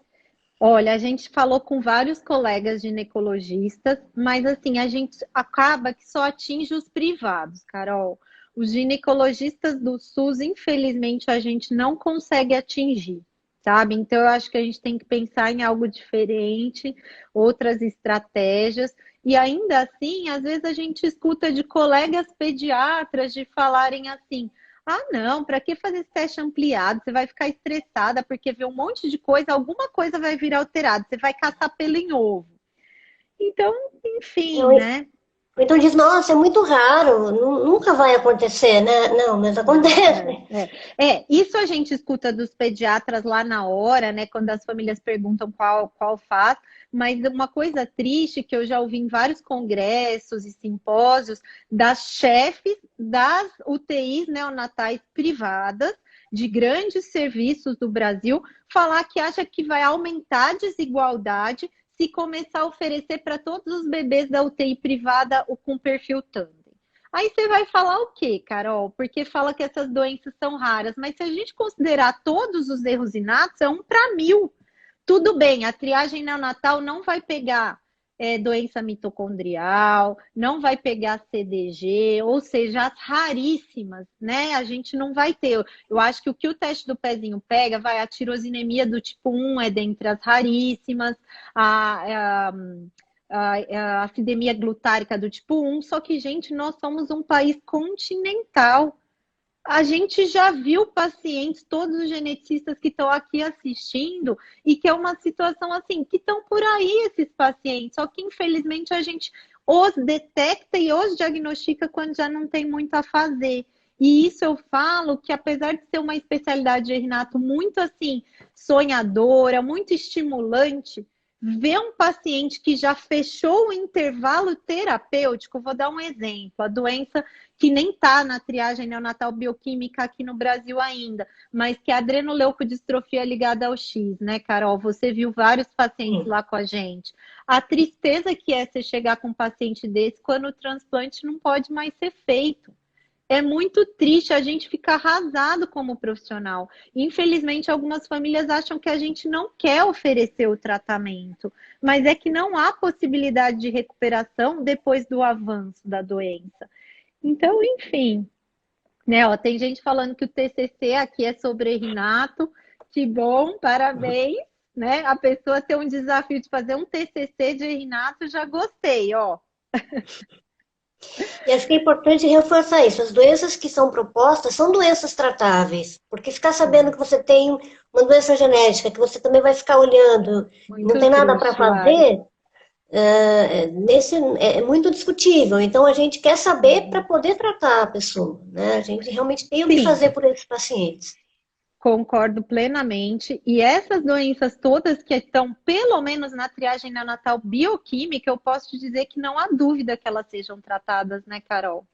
Speaker 2: Olha, a gente falou com vários colegas ginecologistas, mas assim, a gente acaba que só atinge os privados, Carol. Os ginecologistas do SUS, infelizmente, a gente não consegue atingir, sabe? Então, eu acho que a gente tem que pensar em algo diferente, outras estratégias. E ainda assim, às vezes a gente escuta de colegas pediatras de falarem assim: ah, não, para que fazer esse teste ampliado? Você vai ficar estressada porque vê um monte de coisa, alguma coisa vai vir alterada, você vai caçar pelo em ovo. Então, enfim, né?
Speaker 1: Então diz, nossa, é muito raro, nunca vai acontecer, né? Não, mas acontece.
Speaker 2: Isso a gente escuta dos pediatras lá na hora, né? Quando as famílias perguntam qual faz, mas uma coisa triste que eu já ouvi em vários congressos e simpósios das chefes das UTIs neonatais privadas de grandes serviços do Brasil falar que acha que vai aumentar a desigualdade se começar a oferecer para todos os bebês da UTI privada o com perfil Tandem. Aí você vai falar o quê, Carol? Porque fala que essas doenças são raras, mas se a gente considerar todos os erros inatos, é 1 para 1000. Tudo bem, a triagem neonatal não vai pegar doença mitocondrial, não vai pegar CDG, ou seja, as raríssimas, né? A gente não vai ter. Eu acho que o que o teste do pezinho pega, vai a tirosinemia do tipo 1 é dentre as raríssimas, a, a a acidemia glutárica do tipo 1, só que, gente, nós somos um país continental. A gente já viu pacientes, todos os geneticistas que estão aqui assistindo, e que é uma situação assim, que estão por aí esses pacientes, só que infelizmente a gente os detecta e os diagnostica quando já não tem muito a fazer. E isso eu falo que, apesar de ser uma especialidade de Renato muito assim, sonhadora, muito estimulante, ver um paciente que já fechou o intervalo terapêutico, vou dar um exemplo, a doença que nem está na triagem neonatal bioquímica aqui no Brasil ainda, mas que é a adrenoleucodistrofia ligada ao X, né, Carol? Você viu vários pacientes lá com a gente. A tristeza que é você chegar com um paciente desse quando o transplante não pode mais ser feito. É muito triste, a gente fica arrasado como profissional. Infelizmente, algumas famílias acham que a gente não quer oferecer o tratamento, mas é que não há possibilidade de recuperação depois do avanço da doença. Então, enfim, né? Ó, tem gente falando que o TCC aqui é sobre Renato. Que bom, parabéns, né? A pessoa ter um desafio de fazer um TCC de Renato, já gostei, ó.
Speaker 1: E acho que é importante reforçar isso. As doenças que são propostas são doenças tratáveis, porque ficar sabendo que você tem uma doença genética, que você também vai ficar olhando, e não
Speaker 2: Muito
Speaker 1: tem nada para
Speaker 2: triste, Lari.
Speaker 1: fazer, é muito discutível. Então, a gente quer saber para poder tratar a pessoa, né? A gente realmente tem o que
Speaker 2: Sim,
Speaker 1: fazer por esses pacientes.
Speaker 2: concordo plenamente. E essas doenças todas que estão, pelo menos na triagem neonatal bioquímica, eu posso te dizer que não há dúvida que elas sejam tratadas, né, Carol?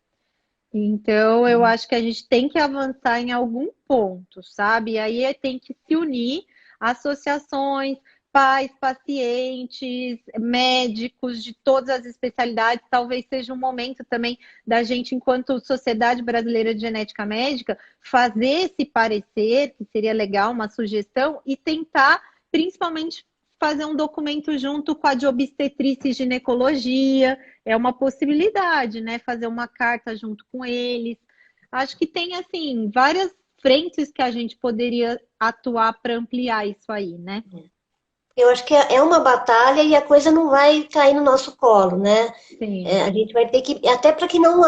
Speaker 2: Então, eu acho que a gente tem que avançar em algum ponto, sabe? E aí tem que se unir associações, pais, pacientes, médicos de todas as especialidades. Talvez seja um momento também da gente, enquanto Sociedade Brasileira de Genética Médica, fazer esse parecer, que seria legal, uma sugestão, e tentar, principalmente, fazer um documento junto com a de obstetrícia e ginecologia. É uma possibilidade, né? Fazer uma carta junto com eles. Acho que tem, assim, várias frentes que a gente poderia atuar para ampliar isso aí, né?
Speaker 1: Eu acho que é uma batalha e a coisa não vai cair no nosso colo, né?
Speaker 2: Sim.
Speaker 1: A gente vai ter que, até para que não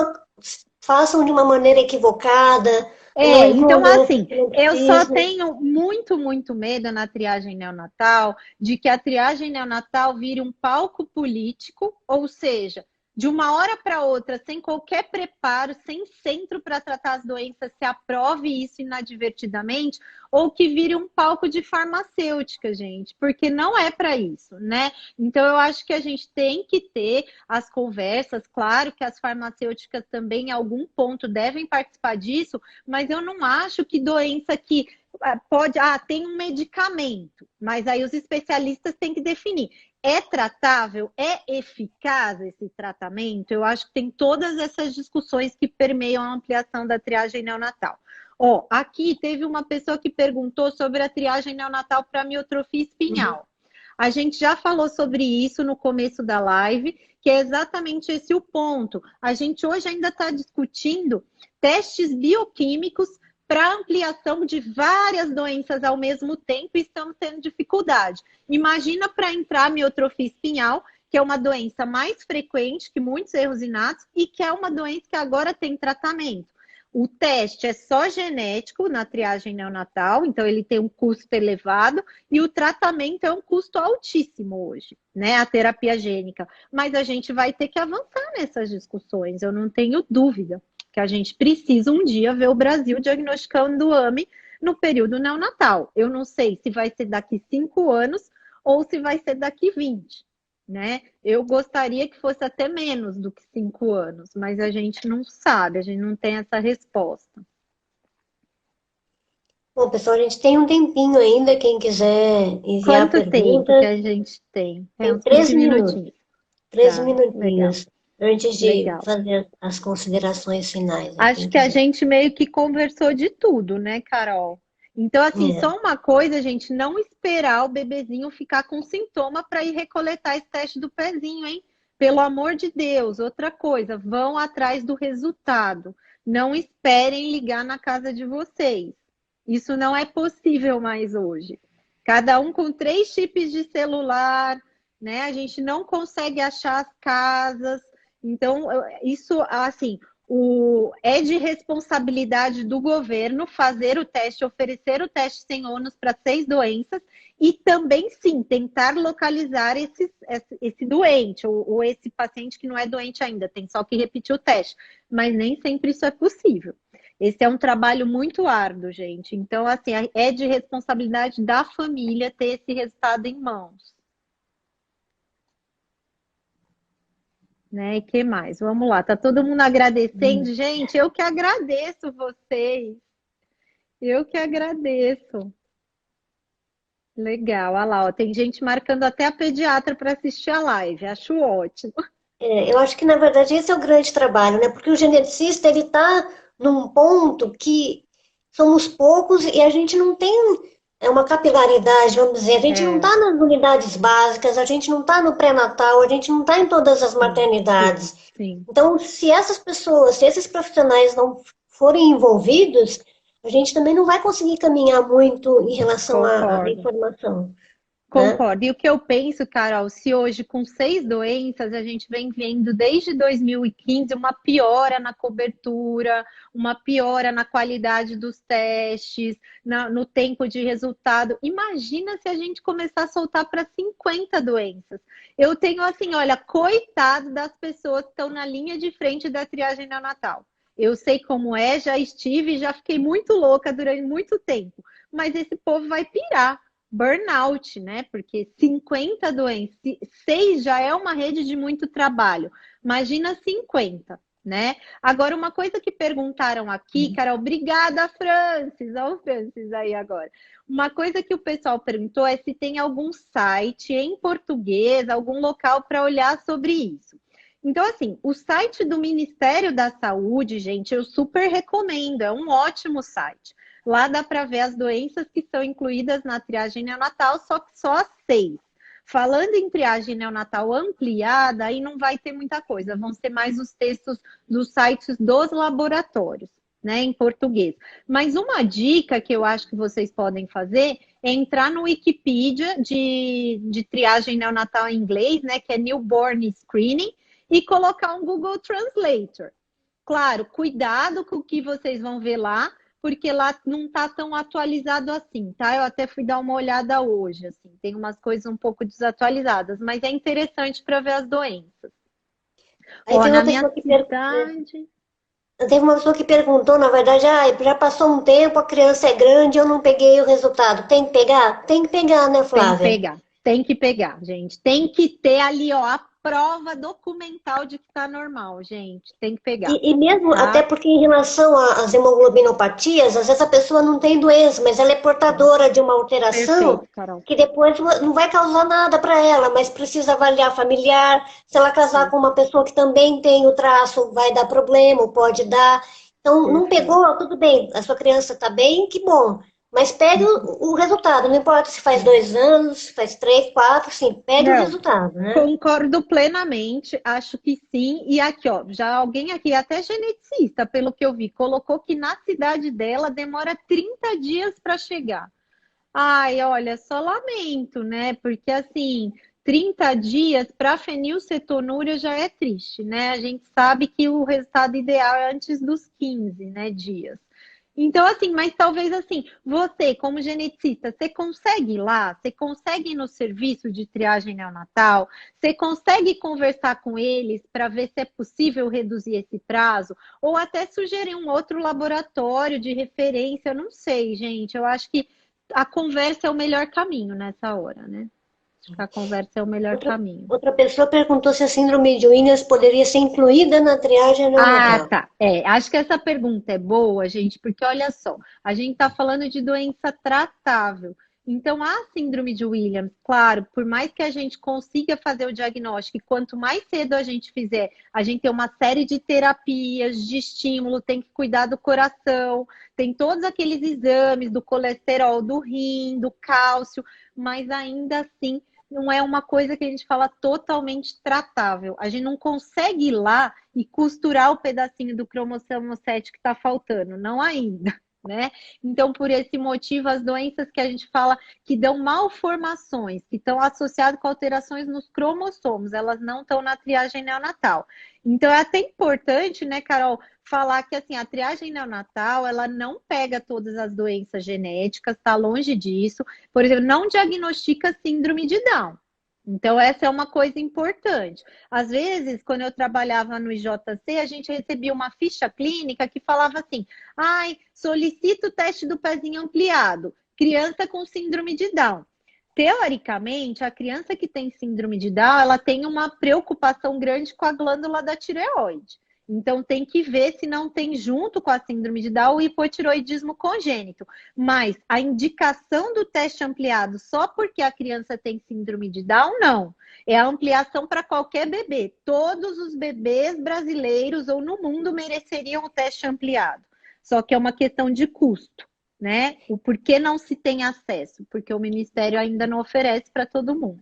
Speaker 1: façam de uma maneira equivocada, não
Speaker 2: Então
Speaker 1: incluam doenças
Speaker 2: assim,
Speaker 1: que não
Speaker 2: eu só
Speaker 1: precisam.
Speaker 2: tenho muito, muito medo na triagem neonatal de que a triagem neonatal vire um palco político, ou seja, de uma hora para outra, sem qualquer preparo, sem centro para tratar as doenças, se aprove isso inadvertidamente, ou que vire um palco de farmacêutica, gente, porque não é para isso, né? Então, eu acho que a gente tem que ter as conversas, claro que as farmacêuticas também, em algum ponto, devem participar disso, mas eu não acho que doença que tem um medicamento, mas aí os especialistas têm que definir. É tratável? É eficaz esse tratamento? Eu acho que tem todas essas discussões que permeiam a ampliação da triagem neonatal. Ó, aqui teve uma pessoa que perguntou sobre a triagem neonatal para miotrofia espinhal. A gente já falou sobre isso no começo da live, que é exatamente esse o ponto. A gente hoje ainda está discutindo testes bioquímicos para ampliação de várias doenças ao mesmo tempo e estamos tendo dificuldade. Imagina para entrar a miotrofia espinhal, que é uma doença mais frequente que muitos erros inatos e que é uma doença que agora tem tratamento. O teste é só genético na triagem neonatal, então ele tem um custo elevado e o tratamento é um custo altíssimo hoje, né? A terapia gênica. Mas a gente vai ter que avançar nessas discussões, eu não tenho dúvida que a gente precisa um dia ver o Brasil diagnosticando o AME no período neonatal. Eu não sei se vai ser daqui 5 anos ou se vai ser daqui 20, né? Eu gostaria que fosse até menos do que 5 anos, mas a gente não sabe, a gente não tem essa resposta.
Speaker 1: Bom, pessoal, a gente tem um tempinho ainda, quem quiser enviar
Speaker 2: Quanto tempo que
Speaker 1: perguntas,
Speaker 2: a gente tem? É
Speaker 1: tem
Speaker 2: uns 15
Speaker 1: três minutos,
Speaker 2: minutinhos.
Speaker 1: 13
Speaker 2: Tá, legal,
Speaker 1: minutinhos, antes de
Speaker 2: legal.
Speaker 1: fazer as considerações finais, aí,
Speaker 2: Acho
Speaker 1: quem
Speaker 2: que a
Speaker 1: quiser.
Speaker 2: gente meio que conversou de tudo, né, Carol? Então, assim,
Speaker 1: É.
Speaker 2: só uma coisa, gente, não esperar o bebezinho ficar com sintoma para ir recoletar esse teste do pezinho, hein? Pelo amor de Deus. Outra coisa, vão atrás do resultado. Não esperem ligar na casa de vocês. Isso não é possível mais hoje. Cada um com 3 chips de celular, né? A gente não consegue achar as casas. Então, isso, assim, é de responsabilidade do governo fazer o teste, oferecer o teste sem ônus para 6 doenças e também, sim, tentar localizar esse doente ou esse paciente que não é doente ainda, tem só que repetir o teste. Mas nem sempre isso é possível. Esse é um trabalho muito árduo, gente. Então, assim, é de responsabilidade da família ter esse resultado em mãos. Né? E que mais? Vamos lá, tá todo mundo agradecendo. Gente, eu que agradeço vocês. Eu que agradeço. Legal, olha lá, ó, tem gente marcando até a pediatra para assistir a live. Acho ótimo.
Speaker 1: Eu acho que, na verdade, esse é o grande trabalho, né? Porque o geneticista, ele está num ponto que somos poucos e a gente não tem uma capilaridade, vamos dizer. A gente não
Speaker 2: É,
Speaker 1: está nas unidades básicas, a gente não está no pré-natal, a gente não está em todas as
Speaker 2: sim, sim,
Speaker 1: maternidades.
Speaker 2: sim.
Speaker 1: Então, se essas pessoas, se esses profissionais não forem envolvidos, a gente também não vai conseguir caminhar muito em relação à
Speaker 2: Concordo.
Speaker 1: informação, né?
Speaker 2: Concordo. E o que eu penso, Carol, se hoje com 6 doenças a gente vem vendo desde 2015 uma piora na cobertura, uma piora na qualidade dos testes, no tempo de resultado. Imagina se a gente começar a soltar para 50 doenças. Eu tenho assim, olha, coitado das pessoas que estão na linha de frente da triagem neonatal. Eu sei como é, já estive, já fiquei muito louca durante muito tempo. Mas esse povo vai pirar burnout, né? Porque 50 doenças, 6 já é uma rede de muito trabalho. Imagina 50, né? Agora, uma coisa que perguntaram aqui, Carol, obrigada, Francis. Olha o Francis aí agora. Uma coisa que o pessoal perguntou é se tem algum site em português, algum local para olhar sobre isso. Então, assim, o site do Ministério da Saúde, gente, eu super recomendo, é um ótimo site. Lá dá para ver as doenças que são incluídas na triagem neonatal, só que só as 6. Falando em triagem neonatal ampliada, aí não vai ter muita coisa, vão ser mais os textos dos sites dos laboratórios, né, em português. Mas uma dica que eu acho que vocês podem fazer é entrar no Wikipedia de triagem neonatal em inglês, né, que é Newborn Screening, e colocar um Google Translator. Claro, cuidado com o que vocês vão ver lá, porque lá não está tão atualizado assim, tá? Eu até fui dar uma olhada hoje, assim, tem umas coisas um pouco desatualizadas, mas é interessante para ver as doenças.
Speaker 1: Aí
Speaker 2: Ó,
Speaker 1: tem
Speaker 2: na
Speaker 1: uma
Speaker 2: minha
Speaker 1: pessoa que pergunta.
Speaker 2: cidade.
Speaker 1: Teve uma pessoa que perguntou, na verdade, já passou um tempo, a criança é grande, eu não peguei o resultado. Tem que pegar? Tem que pegar, né, Flávia?
Speaker 2: Tem que pegar, gente. Tem que ter ali, ó, a prova documental de que tá normal, gente. Tem que pegar,
Speaker 1: E mesmo, até
Speaker 2: tá?
Speaker 1: porque em relação às hemoglobinopatias, às vezes a pessoa não tem doença, mas ela é portadora de uma alteração
Speaker 2: Perfeito, Carol.
Speaker 1: que depois não vai causar nada para ela, mas precisa avaliar familiar. Se ela casar com uma
Speaker 2: Perfeito,
Speaker 1: pessoa que também tem o traço, vai dar problema, pode dar. Então, não
Speaker 2: perfeito.
Speaker 1: pegou, tudo bem, a sua criança está bem, que bom. Mas pegue
Speaker 2: Uhum.
Speaker 1: o resultado, não importa se faz
Speaker 2: Sim.
Speaker 1: 2 anos, se faz 3, 4, sim, pegue o
Speaker 2: Não,
Speaker 1: resultado, né?
Speaker 2: concordo plenamente, acho que sim. E aqui, ó, já alguém aqui, até geneticista, pelo que eu vi, colocou que na cidade dela demora 30 dias para chegar. Ai, olha, só lamento, né? Porque assim, 30 dias para fenilcetonúria já é triste, né? A gente sabe que o resultado ideal é antes dos 15, né, dias. Então, assim, mas talvez assim, você, como geneticista, você consegue ir lá? Você consegue ir no serviço de triagem neonatal? Você consegue conversar com eles para ver se é possível reduzir esse prazo? Ou até sugerir um outro laboratório de referência? Eu não sei, gente. Eu acho que a conversa é o melhor caminho nessa hora, né? Acho que a conversa é o melhor
Speaker 1: Outra,
Speaker 2: caminho.
Speaker 1: outra pessoa perguntou se a síndrome de Williams poderia ser incluída na triagem
Speaker 2: Ah,
Speaker 1: neonatal.
Speaker 2: tá. É, acho que essa pergunta é boa, gente, porque olha só, a gente está falando de doença tratável. Então, a síndrome de Williams, claro, por mais que a gente consiga fazer o diagnóstico, e quanto mais cedo a gente fizer, a gente tem uma série de terapias, de estímulo, tem que cuidar do coração, tem todos aqueles exames do colesterol, do rim, do cálcio, mas ainda assim não é uma coisa que a gente fala totalmente tratável. A gente não consegue ir lá e costurar o pedacinho do cromossomo 7 que está faltando, não ainda, né? Então, por esse motivo, as doenças que a gente fala que dão malformações, que estão associadas com alterações nos cromossomos, elas não estão na triagem neonatal. Então, é até importante, né, Carol, falar que assim, a triagem neonatal, ela não pega todas as doenças genéticas, está longe disso. Por exemplo, não diagnostica síndrome de Down. Então, essa é uma coisa importante. Às vezes, quando eu trabalhava no IJC, a gente recebia uma ficha clínica que falava assim: ai, solicito o teste do pezinho ampliado, criança com síndrome de Down. Teoricamente, a criança que tem síndrome de Down, ela tem uma preocupação grande com a glândula da tireoide. Então, tem que ver se não tem, junto com a síndrome de Down, o hipotiroidismo congênito. Mas a indicação do teste ampliado só porque a criança tem síndrome de Down, não. É a ampliação para qualquer bebê. Todos os bebês brasileiros ou no mundo mereceriam o teste ampliado. Só que é uma questão de custo, né? O porquê não se tem acesso? Porque o Ministério ainda não oferece para todo mundo.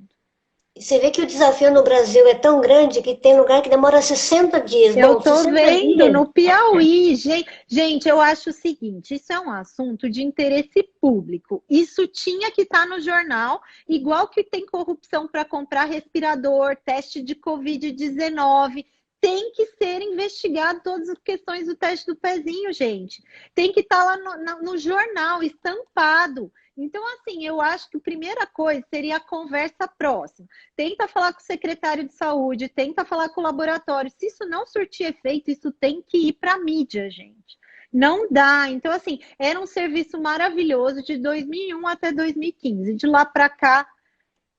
Speaker 1: E você vê que o desafio no Brasil é tão grande que tem lugar que demora 60 dias.
Speaker 2: Eu
Speaker 1: Bom,
Speaker 2: tô
Speaker 1: 60
Speaker 2: vendo
Speaker 1: dias.
Speaker 2: no Piauí, gente, eu acho o seguinte, isso é um assunto de interesse público. Isso tinha que estar no jornal, igual que tem corrupção para comprar respirador, teste de Covid-19. Tem que ser investigado todas as questões do teste do pezinho, gente. Tem que estar lá no jornal, estampado. Então, assim, eu acho que a primeira coisa seria a conversa próxima. Tenta falar com o secretário de saúde, tenta falar com o laboratório. Se isso não surtir efeito, isso tem que ir para a mídia, gente. Não dá. Então, assim, era um serviço maravilhoso de 2001 até 2015. De lá para cá,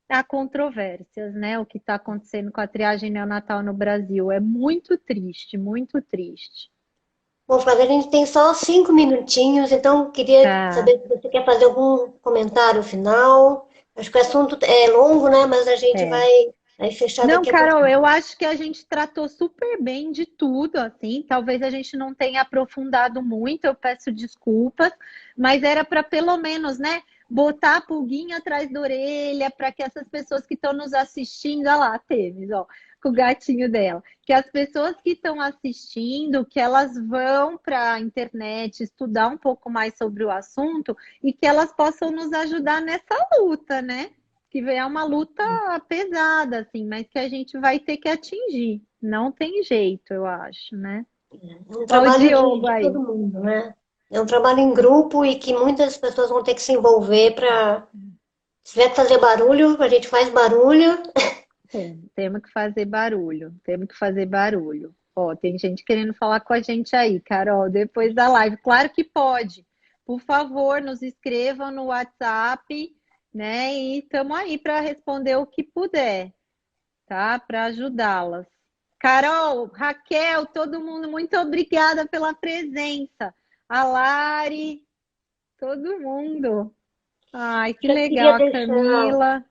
Speaker 2: há controvérsias, né? O que está acontecendo com a triagem neonatal no Brasil. É muito triste, muito triste.
Speaker 1: Bom, Flávia, a gente tem só 5 minutinhos, então queria
Speaker 2: Tá.
Speaker 1: saber se você quer fazer algum comentário final. Acho que o assunto é longo, né? Mas a gente
Speaker 2: É.
Speaker 1: vai fechar
Speaker 2: Não,
Speaker 1: daqui a
Speaker 2: Carol,
Speaker 1: pouquinho.
Speaker 2: eu acho que a gente tratou super bem de tudo, assim. Talvez a gente não tenha aprofundado muito, eu peço desculpas, mas era para pelo menos, né, botar a pulguinha atrás da orelha para que essas pessoas que estão nos assistindo, olha lá, Temis, ó, com o gatinho dela, que as pessoas que estão assistindo, que elas vão para a internet estudar um pouco mais sobre o assunto e que elas possam nos ajudar nessa luta, né? Que é uma luta pesada, assim, mas que a gente vai ter que atingir. Não tem jeito, eu acho, né?
Speaker 1: É um
Speaker 2: Olha o
Speaker 1: trabalho
Speaker 2: Diogo
Speaker 1: de todo
Speaker 2: aí.
Speaker 1: mundo, né? É um trabalho em grupo e que muitas pessoas vão ter que se envolver para. Se tiver que fazer barulho, a gente faz barulho.
Speaker 2: Temos que fazer barulho, temos que fazer barulho. Ó, tem gente querendo falar com a gente aí, Carol, depois da live. Claro que pode. Por favor, nos escrevam no WhatsApp, né? E estamos aí para responder o que puder, tá? Para ajudá-las. Carol, Raquel, todo mundo, muito obrigada pela presença. A Lari, todo mundo. Ai, que
Speaker 1: Já
Speaker 2: legal, a Camila,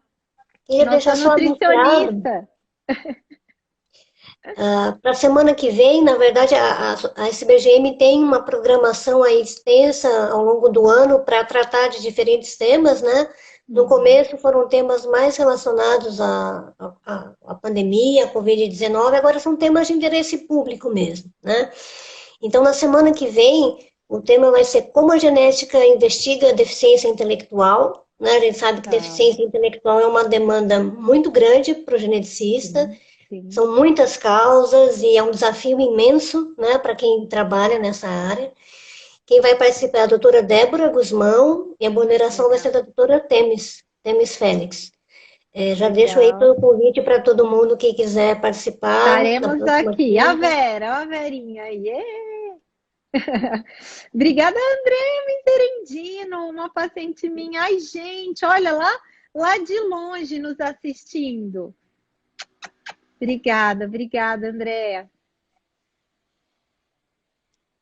Speaker 1: queria
Speaker 2: nossa
Speaker 1: deixar só anunciado.
Speaker 2: nutricionista.
Speaker 1: Para a semana que vem, na verdade, a SBGM tem uma programação aí extensa ao longo do ano para tratar de diferentes temas, né? No começo foram temas mais relacionados à pandemia, à Covid-19, agora são temas de interesse público mesmo, né? Então, na semana que vem, o tema vai ser como a genética investiga a deficiência intelectual, né? A gente sabe que deficiência intelectual é uma demanda muito grande para o geneticista.
Speaker 2: Sim.
Speaker 1: São muitas causas e é um desafio imenso, né, para quem trabalha nessa área. Quem vai participar é a doutora Débora Guzmão e a moderação vai ser da doutora Temis Félix. Já deixo aí o convite para todo mundo que quiser participar.
Speaker 2: Estaremos aqui. A Vera, a Verinha aí. Obrigada, André Interendino, uma paciente minha. Ai, gente, olha lá de longe nos assistindo. Obrigada, Andréa.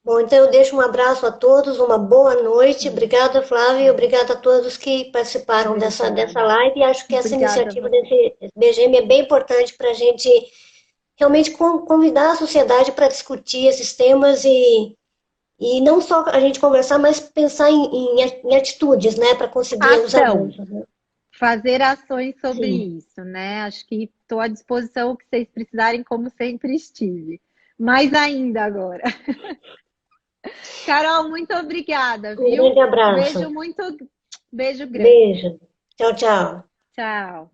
Speaker 1: Bom, então eu deixo um abraço a todos, uma boa noite. Obrigada, Flávia, e obrigada a todos que participaram dessa live. E acho que essa iniciativa desse BGM é bem importante para a gente realmente convidar a sociedade para discutir esses temas e não só a gente conversar, mas pensar em atitudes, né, para conseguir os avanços. Né?
Speaker 2: Fazer ações sobre isso, né? Acho que estou à disposição, o que vocês precisarem, como sempre estive. Mais ainda agora. Carol, muito obrigada, viu?
Speaker 1: Um grande abraço.
Speaker 2: Beijo grande.
Speaker 1: Beijo. Tchau, tchau.
Speaker 2: Tchau.